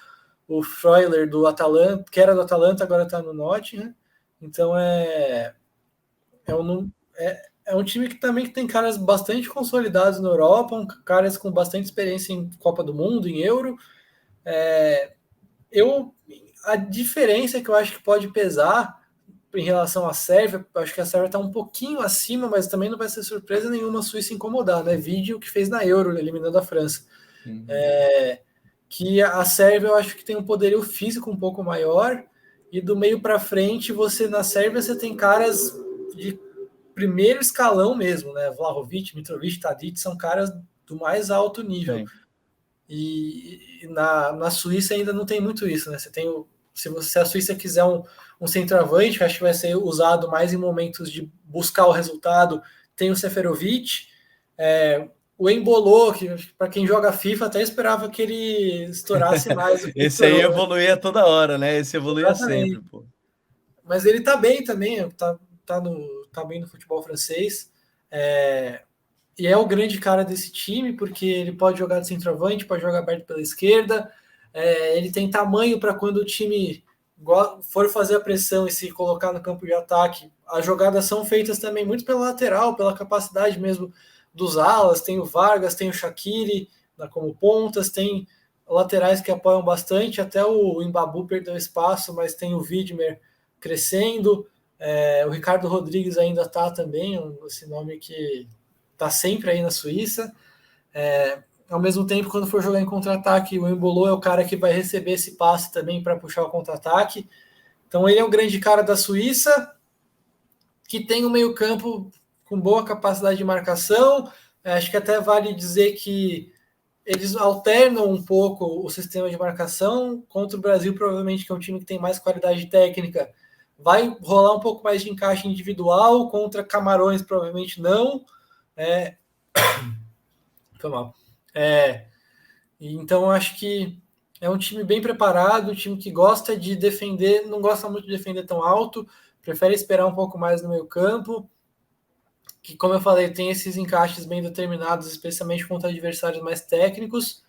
o Freuler do Atalanta, que era do Atalanta, agora está no Nottingham. Então é um time que também tem caras bastante consolidados na Europa, caras com bastante experiência em Copa do Mundo, em Euro. A diferença que eu acho que pode pesar em relação à Sérvia, acho que a Sérvia está um pouquinho acima, mas também não vai ser surpresa nenhuma a Suíça incomodar, né? Vídeo que fez na Euro, eliminando a França. Uhum. Que a Sérvia eu acho que tem um poderio físico um pouco maior, e do meio para frente, na Sérvia você tem caras de primeiro escalão mesmo, né? Vlahovic, Mitrovic, Tadic são caras do mais alto nível. Sim. E na Suíça ainda não tem muito isso, né? Você tem se a Suíça quiser um centroavante, que acho que vai ser usado mais em momentos de buscar o resultado, tem o Seferovic, o Embolo, que para quem joga FIFA até esperava que ele estourasse mais. Esse aí evoluía toda hora, né? Esse evoluía sempre, pô. Mas ele tá bem também, tá bem no futebol francês. E é o grande cara desse time, porque ele pode jogar de centroavante, pode jogar aberto pela esquerda. Ele tem tamanho para quando o time for fazer a pressão e se colocar no campo de ataque. As jogadas são feitas também muito pela lateral, pela capacidade mesmo dos alas. Tem o Vargas, tem o Shaqiri como pontas, tem laterais que apoiam bastante. Até o Mbabu perdeu espaço, mas tem o Widmer crescendo. O Ricardo Rodrigues ainda está também, esse nome que está sempre aí na Suíça. Ao mesmo tempo, quando for jogar em contra-ataque, o Embolo é o cara que vai receber esse passe também para puxar o contra-ataque. Então ele é o grande cara da Suíça, que tem um meio-campo com boa capacidade de marcação. Acho que até vale dizer que eles alternam um pouco o sistema de marcação. Contra o Brasil, provavelmente, que é um time que tem mais qualidade técnica, vai rolar um pouco mais de encaixe individual. Contra Camarões, provavelmente não. Foi mal. Então, acho que é um time bem preparado, um time que gosta de defender, não gosta muito de defender tão alto, prefere esperar um pouco mais no meio campo, que, como eu falei, tem esses encaixes bem determinados, especialmente contra adversários mais técnicos,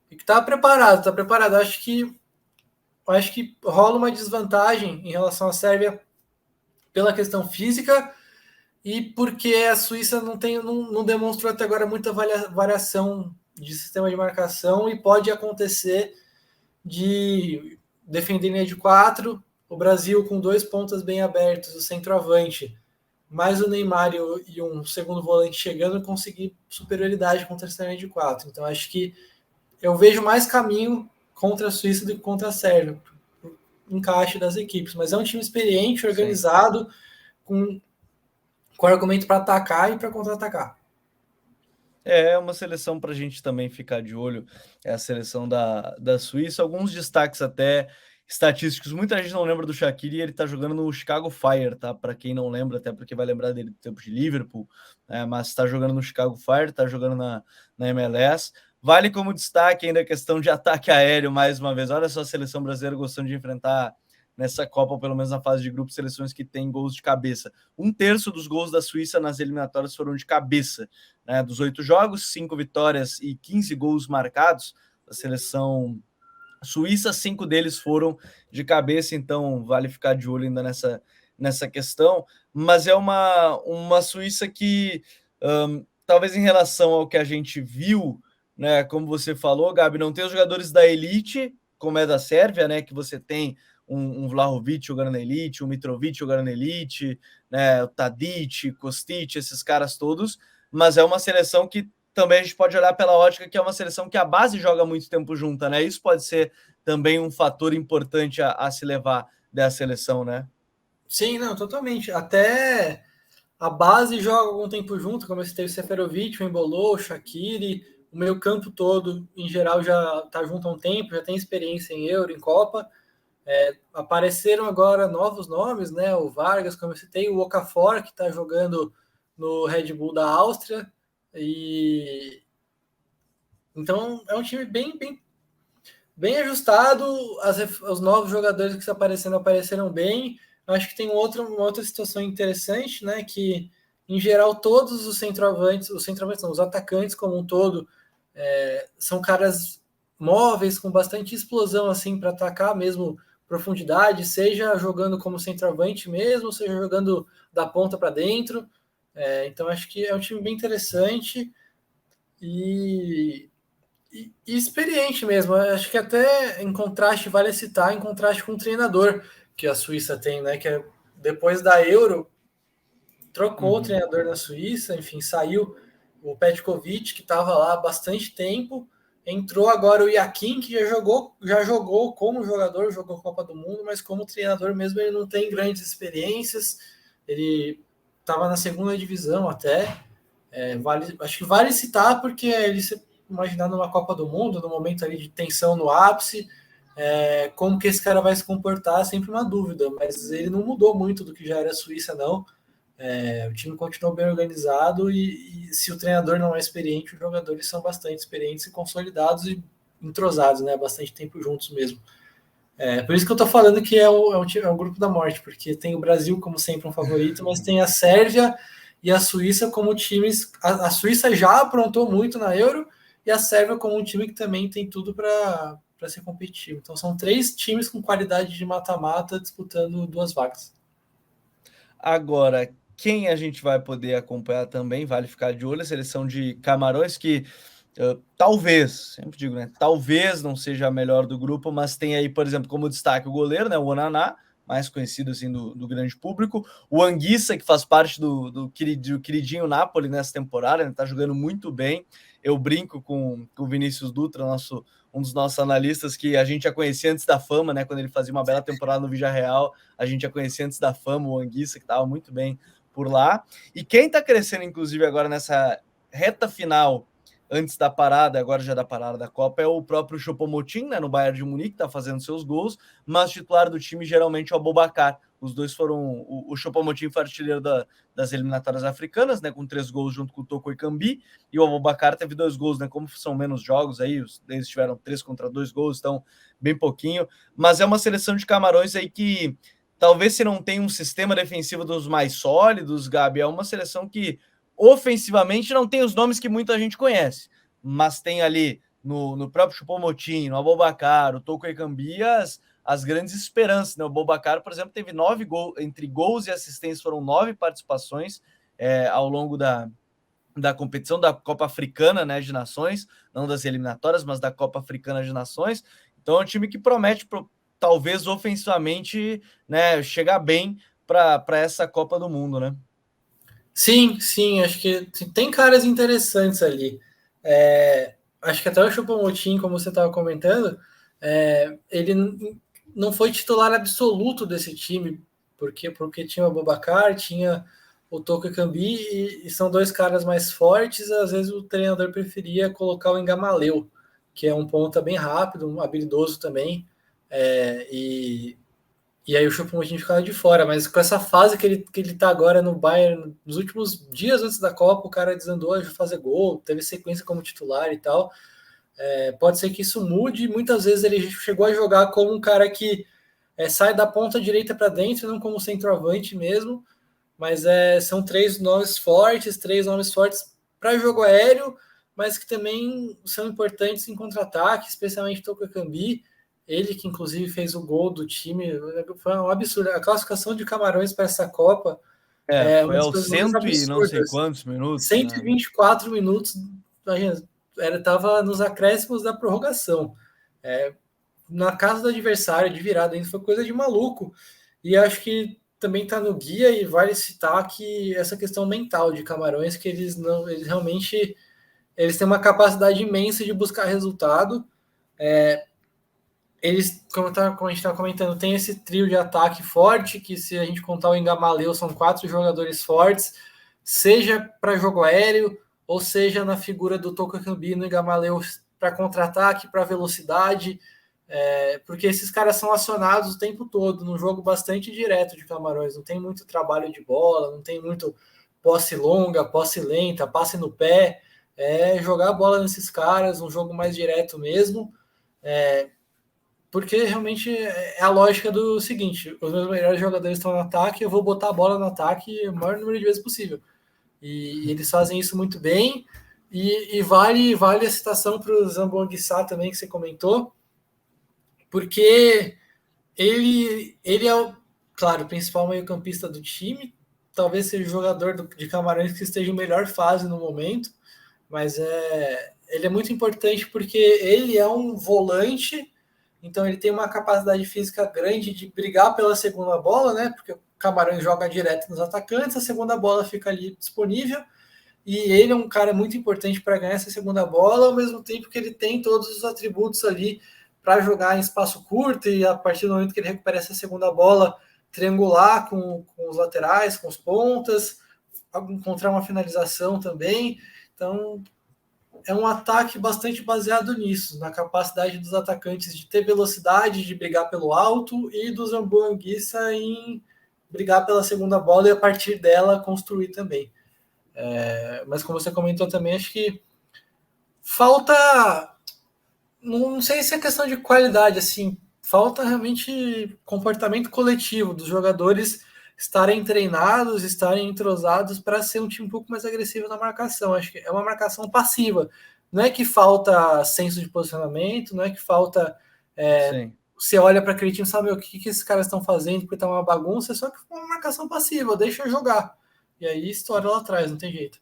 e que está preparado. Acho que rola uma desvantagem em relação à Sérvia pela questão física e porque a Suíça não demonstrou até agora muita variação de sistema de marcação, e pode acontecer de defender em linha de 4, o Brasil com 2 pontas bem abertos, o centroavante, mais o Neymar e um segundo volante chegando, e conseguir superioridade contra essa linha de 4. Então acho que eu vejo mais caminho contra a Suíça do que contra a Sérvia, encaixe das equipes, mas é um time experiente, organizado, com argumento para atacar e para contra-atacar. É uma seleção para a gente também ficar de olho, é a seleção da Suíça. Alguns destaques até estatísticos, muita gente não lembra do Shaqiri, ele está jogando no Chicago Fire, tá? Para quem não lembra, até porque vai lembrar dele do tempo de Liverpool, mas está jogando no Chicago Fire, está jogando na MLS. Vale como destaque ainda a questão de ataque aéreo, mais uma vez. Olha só a seleção brasileira gostando de enfrentar nessa Copa, ou pelo menos na fase de grupos, seleções que têm gols de cabeça. 1/3 dos gols da Suíça nas eliminatórias foram de cabeça, né? Dos 8 jogos, 5 vitórias e 15 gols marcados da seleção suíça, 5 deles foram de cabeça, então vale ficar de olho ainda nessa questão. Mas é uma Suíça que, talvez em relação ao que a gente viu, né, como você falou, Gabi, não tem os jogadores da elite, como é da Sérvia, né, que você tem um Vlahovic jogando na elite, um Mitrovic jogando na elite, né, o Tadic, Kostic, esses caras todos, mas é uma seleção que também a gente pode olhar pela ótica que é uma seleção que a base joga muito tempo junta, né? Isso pode ser também um fator importante a se levar dessa seleção, né? Sim, não, totalmente. Até a base joga algum tempo junto, como esse teve o Seferovic, o Embolo, o Shaqiri, o meio campo todo, em geral, já está junto há um tempo, já tem experiência em Euro, em Copa. Apareceram agora novos nomes, né? O Vargas, como eu citei, o Okafor, que está jogando no Red Bull da Áustria. E então é um time bem ajustado. Os novos jogadores que apareceram bem. Acho que tem uma outra situação interessante, né? Que em geral todos os centroavantes não, os atacantes como um todo, são caras móveis com bastante explosão assim para atacar mesmo profundidade, seja jogando como centroavante mesmo, seja jogando da ponta para dentro. Então acho que é um time bem interessante e experiente mesmo. Acho que até em contraste, vale citar, em contraste com o treinador que a Suíça tem, né? Que é depois da Euro, trocou o treinador na Suíça, enfim, saiu o Petkovic, que estava lá há bastante tempo, entrou agora o Yakin, que já jogou como jogador, jogou Copa do Mundo, mas como treinador mesmo ele não tem grandes experiências, ele estava na segunda divisão até, acho que vale citar porque ele se imaginar numa Copa do Mundo, no momento ali de tensão no ápice, como que esse cara vai se comportar é sempre uma dúvida, mas ele não mudou muito do que já era a Suíça, não. O time continuou bem organizado e se o treinador não é experiente, os jogadores são bastante experientes e consolidados e entrosados, né? Bastante tempo juntos mesmo. Por isso que eu tô falando que é o grupo da morte, porque tem o Brasil como sempre um favorito, mas tem a Sérvia e a Suíça como times. A Suíça já aprontou muito na Euro e a Sérvia como um time que também tem tudo para ser competitivo. Então são 3 times com qualidade de mata-mata disputando 2 vagas. Agora, quem a gente vai poder acompanhar também, vale ficar de olho, a seleção de Camarões, que talvez, sempre digo, né? Talvez não seja a melhor do grupo, mas tem aí, por exemplo, como destaque o goleiro, né? O Onaná, mais conhecido assim do grande público, o Anguissa, que faz parte do queridinho Napoli nessa temporada, ele tá jogando muito bem. Eu brinco com o Vinícius Dutra, um dos nossos analistas, que a gente já conhecia antes da fama, né? Quando ele fazia uma bela temporada no Villarreal, a gente já conhecia antes da fama o Anguissa, que estava muito bem por lá. E quem está crescendo, inclusive, agora nessa reta final, antes da parada, agora já da parada da Copa, é o próprio Choupo-Moting, né, no Bayern de Munique, está fazendo seus gols, mas o titular do time geralmente é o Aboubakar. Os dois foram... O Choupo-Moting foi artilheiro das eliminatórias africanas, né, com 3 gols junto com o Toko Ekambi, e o Aboubakar teve 2 gols, né, como são menos jogos aí, eles tiveram 3 contra 2 gols, então bem pouquinho, mas é uma seleção de Camarões aí que talvez se não tenha um sistema defensivo dos mais sólidos, Gabi, é uma seleção que ofensivamente não tem os nomes que muita gente conhece, mas tem ali no próprio Choupo-Moting, no Aboubakar, o Toko Ekambi, as grandes esperanças, né? O Aboubakar, por exemplo, teve 9 gols, entre gols e assistências foram 9 participações ao longo da competição da Copa Africana, né, de Nações, não das eliminatórias, mas da Copa Africana de Nações. Então é um time que promete, talvez ofensivamente, né, chegar bem para essa Copa do Mundo, né? Sim, acho que tem caras interessantes ali. Acho que até o Choupo-Moting, como você estava comentando, ele não foi titular absoluto desse time, porque tinha o Aboubakar, tinha o Toko Ekambi, e são 2 caras mais fortes, às vezes o treinador preferia colocar o Engamaleu, que é um ponta bem rápido, um habilidoso também, e aí o Choupo-Moting ficava de fora, mas com essa fase que ele tá agora no Bayern, nos últimos dias antes da Copa, o cara desandou a fazer gol, teve sequência como titular e tal. Pode ser que isso mude, muitas vezes ele chegou a jogar como um cara que sai da ponta direita para dentro, não como centroavante mesmo, mas são 3 nomes fortes para jogo aéreo, mas que também são importantes em contra-ataque, especialmente Toko Ekambi. Ele que inclusive fez o gol do time, foi um absurdo. A classificação de Camarões para essa Copa Foi uma das aos coisas mais cento e não sei absurdas. quantos minutos, 124 minutos, estava nos acréscimos da prorrogação. Na casa do adversário, de virada, ainda foi coisa de maluco. E acho que também está no guia e vale citar que essa questão mental de Camarões, que eles realmente eles têm uma capacidade imensa de buscar resultado. Eles, como a gente estava comentando, tem esse trio de ataque forte, que se a gente contar o Engamaleu, são 4 jogadores fortes, seja para jogo aéreo, ou seja na figura do Toko Ekambi no Engamaleu para contra-ataque, para velocidade, porque esses caras são acionados o tempo todo, num jogo bastante direto de Camarões, não tem muito trabalho de bola, não tem muito posse longa, posse lenta, passe no pé, jogar a bola nesses caras, um jogo mais direto mesmo, porque realmente é a lógica do seguinte: os meus melhores jogadores estão no ataque, eu vou botar a bola no ataque o maior número de vezes possível. E eles fazem isso muito bem. E vale a citação para o Zambo Anguissa também, que você comentou, porque ele é, claro, o principal meio-campista do time, talvez seja o jogador de Camarões que esteja em melhor fase no momento, mas ele é muito importante porque ele é um volante, então ele tem uma capacidade física grande de brigar pela segunda bola, né? Porque Camarões joga direto nos atacantes, a segunda bola fica ali disponível, e ele é um cara muito importante para ganhar essa segunda bola, ao mesmo tempo que ele tem todos os atributos ali para jogar em espaço curto, e a partir do momento que ele recupera essa segunda bola, triangular com os laterais, com os pontas, encontrar uma finalização também. Então, é um ataque bastante baseado nisso, na capacidade dos atacantes de ter velocidade, de brigar pelo alto, e do Zambo Anguissa em brigar pela segunda bola e a partir dela construir também. Mas como você comentou também, acho que falta, não sei se é questão de qualidade, assim, falta realmente comportamento coletivo dos jogadores estarem treinados, estarem entrosados para ser um time um pouco mais agressivo na marcação. Acho que é uma marcação passiva. Não é que falta senso de posicionamento, não é que falta... você olha para aquele time e sabe o que esses caras estão fazendo, porque tá uma bagunça, só que é uma marcação passiva, deixa eu jogar. E aí estoura lá atrás, não tem jeito.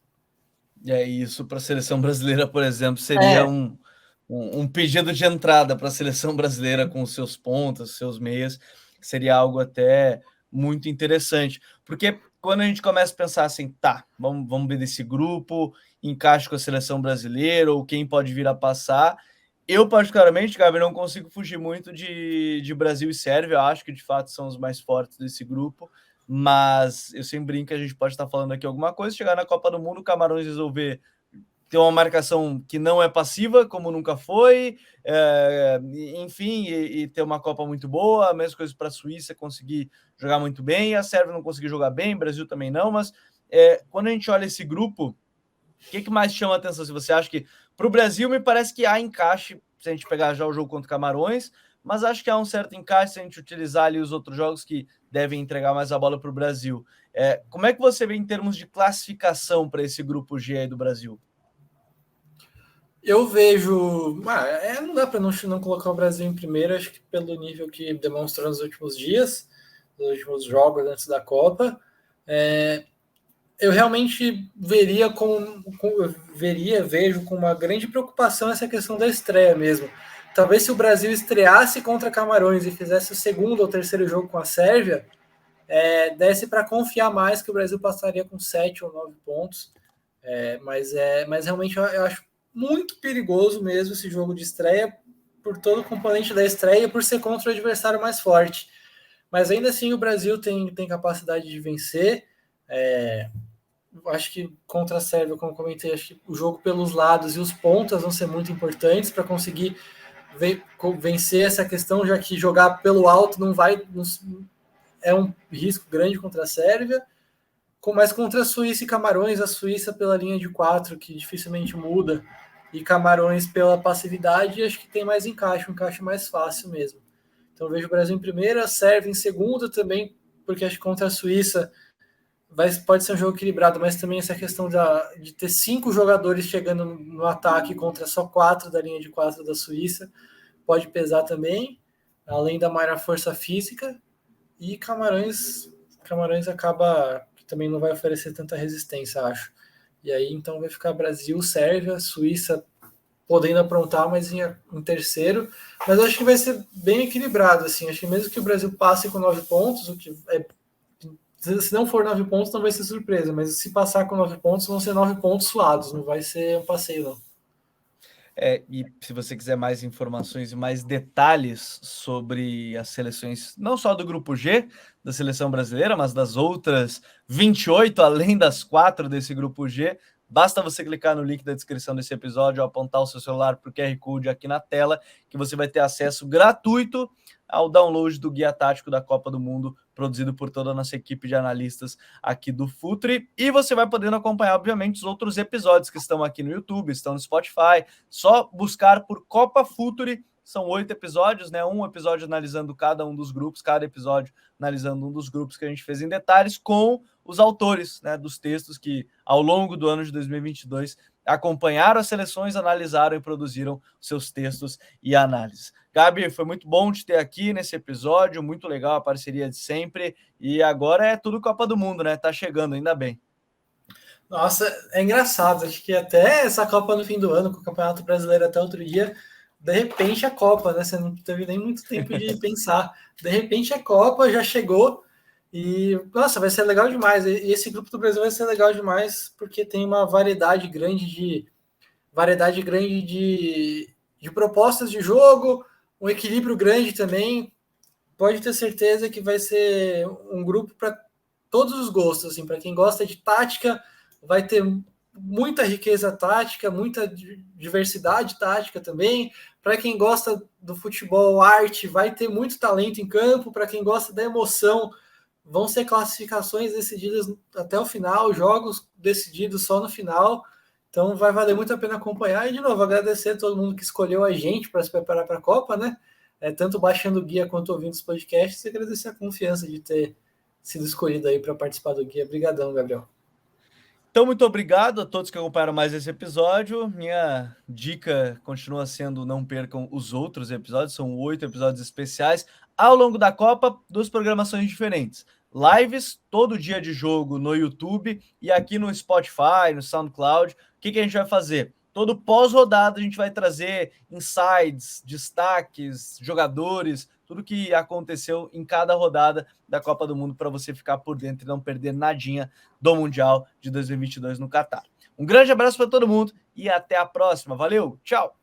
Isso para a seleção brasileira, por exemplo, seria um pedido de entrada para a seleção brasileira com os seus pontas, seus meias, seria algo até muito interessante. Porque quando a gente começa a pensar assim, tá, vamos ver desse grupo, encaixe com a seleção brasileira, ou quem pode vir a passar. Eu, particularmente, Gabi, não consigo fugir muito de Brasil e Sérvia, eu acho que de fato são os mais fortes desse grupo. Mas eu sempre brinco que a gente pode estar falando aqui alguma coisa, chegar na Copa do Mundo, o Camarões resolver ter uma marcação que não é passiva, como nunca foi, enfim, e ter uma Copa muito boa, a mesma coisa para a Suíça conseguir jogar muito bem, a Sérvia não conseguir jogar bem, o Brasil também não, mas quando a gente olha esse grupo, o que mais chama a atenção? Se você acha que para o Brasil me parece que há encaixe, se a gente pegar já o jogo contra o Camarões, mas acho que há um certo encaixe se a gente utilizar ali os outros jogos que devem entregar mais a bola para o Brasil. Como é que você vê em termos de classificação para esse grupo G aí do Brasil? Eu vejo... não dá para não colocar o Brasil em primeiro, acho que pelo nível que demonstrou nos últimos dias, nos últimos jogos antes da Copa. Eu realmente vejo com uma grande preocupação essa questão da estreia mesmo. Talvez se o Brasil estreasse contra Camarões e fizesse o segundo ou terceiro jogo com a Sérvia, desse para confiar mais que o Brasil passaria com 7 ou 9 pontos. Mas realmente eu acho muito perigoso mesmo esse jogo de estreia, por todo o componente da estreia e por ser contra o adversário mais forte. Mas ainda assim o Brasil tem capacidade de vencer. Acho que contra a Sérvia, como comentei, acho que o jogo pelos lados e os pontas vão ser muito importantes para conseguir vencer essa questão, já que jogar pelo alto é um risco grande contra a Sérvia. Mas contra a Suíça e Camarões, a Suíça pela linha de 4, que dificilmente muda, e Camarões pela passividade, acho que tem mais encaixe, um encaixe mais fácil mesmo. Então vejo o Brasil em primeira, a Sérvia em segunda também, porque acho que contra a Suíça pode ser um jogo equilibrado, mas também essa questão de ter 5 jogadores chegando no ataque contra só 4 da linha de 4 da Suíça pode pesar também, além da maior força física. E Camarões acaba que também não vai oferecer tanta resistência, acho. E aí então vai ficar Brasil, Sérvia, Suíça podendo aprontar, mas em terceiro. Mas eu acho que vai ser bem equilibrado, assim. Acho que mesmo que o Brasil passe com 9 pontos, o que se não for 9 pontos, não vai ser surpresa, mas se passar com 9 pontos, vão ser 9 pontos suados, não vai ser um passeio, não. E se você quiser mais informações e mais detalhes sobre as seleções, não só do Grupo G, da seleção brasileira, mas das outras 28, além das 4 desse Grupo G, basta você clicar no link da descrição desse episódio, apontar o seu celular para o QR Code aqui na tela, que você vai ter acesso gratuito ao download do Guia Tático da Copa do Mundo, produzido por toda a nossa equipe de analistas aqui do Futre. E você vai podendo acompanhar, obviamente, os outros episódios que estão aqui no YouTube, estão no Spotify. Só buscar por Copa Futre. São 8 episódios, né? Um episódio analisando cada um dos grupos, cada episódio analisando um dos grupos que a gente fez em detalhes, com os autores, né, dos textos que, ao longo do ano de 2022, acompanharam as seleções, analisaram e produziram seus textos e análises. Gabi, foi muito bom te ter aqui nesse episódio, muito legal a parceria de sempre, e agora é tudo Copa do Mundo, né? Tá chegando, ainda bem. Nossa, é engraçado, acho que até essa Copa no fim do ano, com o Campeonato Brasileiro até outro dia, de repente a Copa, né? Você não teve nem muito tempo de pensar. De repente a Copa já chegou E, nossa, vai ser legal demais. E esse grupo do Brasil vai ser legal demais porque tem uma variedade grande de propostas de jogo, um equilíbrio grande também. Pode ter certeza que vai ser um grupo para todos os gostos. Assim, para quem gosta de tática, vai ter muita riqueza tática, muita diversidade tática também. Para quem gosta do futebol arte, vai ter muito talento em campo. Para quem gosta da emoção, vão ser classificações decididas até o final, jogos decididos só no final. Então vai valer muito a pena acompanhar. E, de novo, agradecer a todo mundo que escolheu a gente para se preparar para a Copa, né? Tanto baixando o guia quanto ouvindo os podcasts, e agradecer a confiança de ter sido escolhido aí para participar do guia. Obrigadão, Gabriel. Então, muito obrigado a todos que acompanharam mais esse episódio. Minha dica continua sendo não percam os outros episódios, são 8 episódios especiais ao longo da Copa, 2 programações diferentes. Lives todo dia de jogo no YouTube e aqui no Spotify, no SoundCloud. O que a gente vai fazer? Todo pós-rodada a gente vai trazer insights, destaques, jogadores, tudo que aconteceu em cada rodada da Copa do Mundo para você ficar por dentro e não perder nadinha do Mundial de 2022 no Catar. Um grande abraço para todo mundo e até a próxima. Valeu, tchau!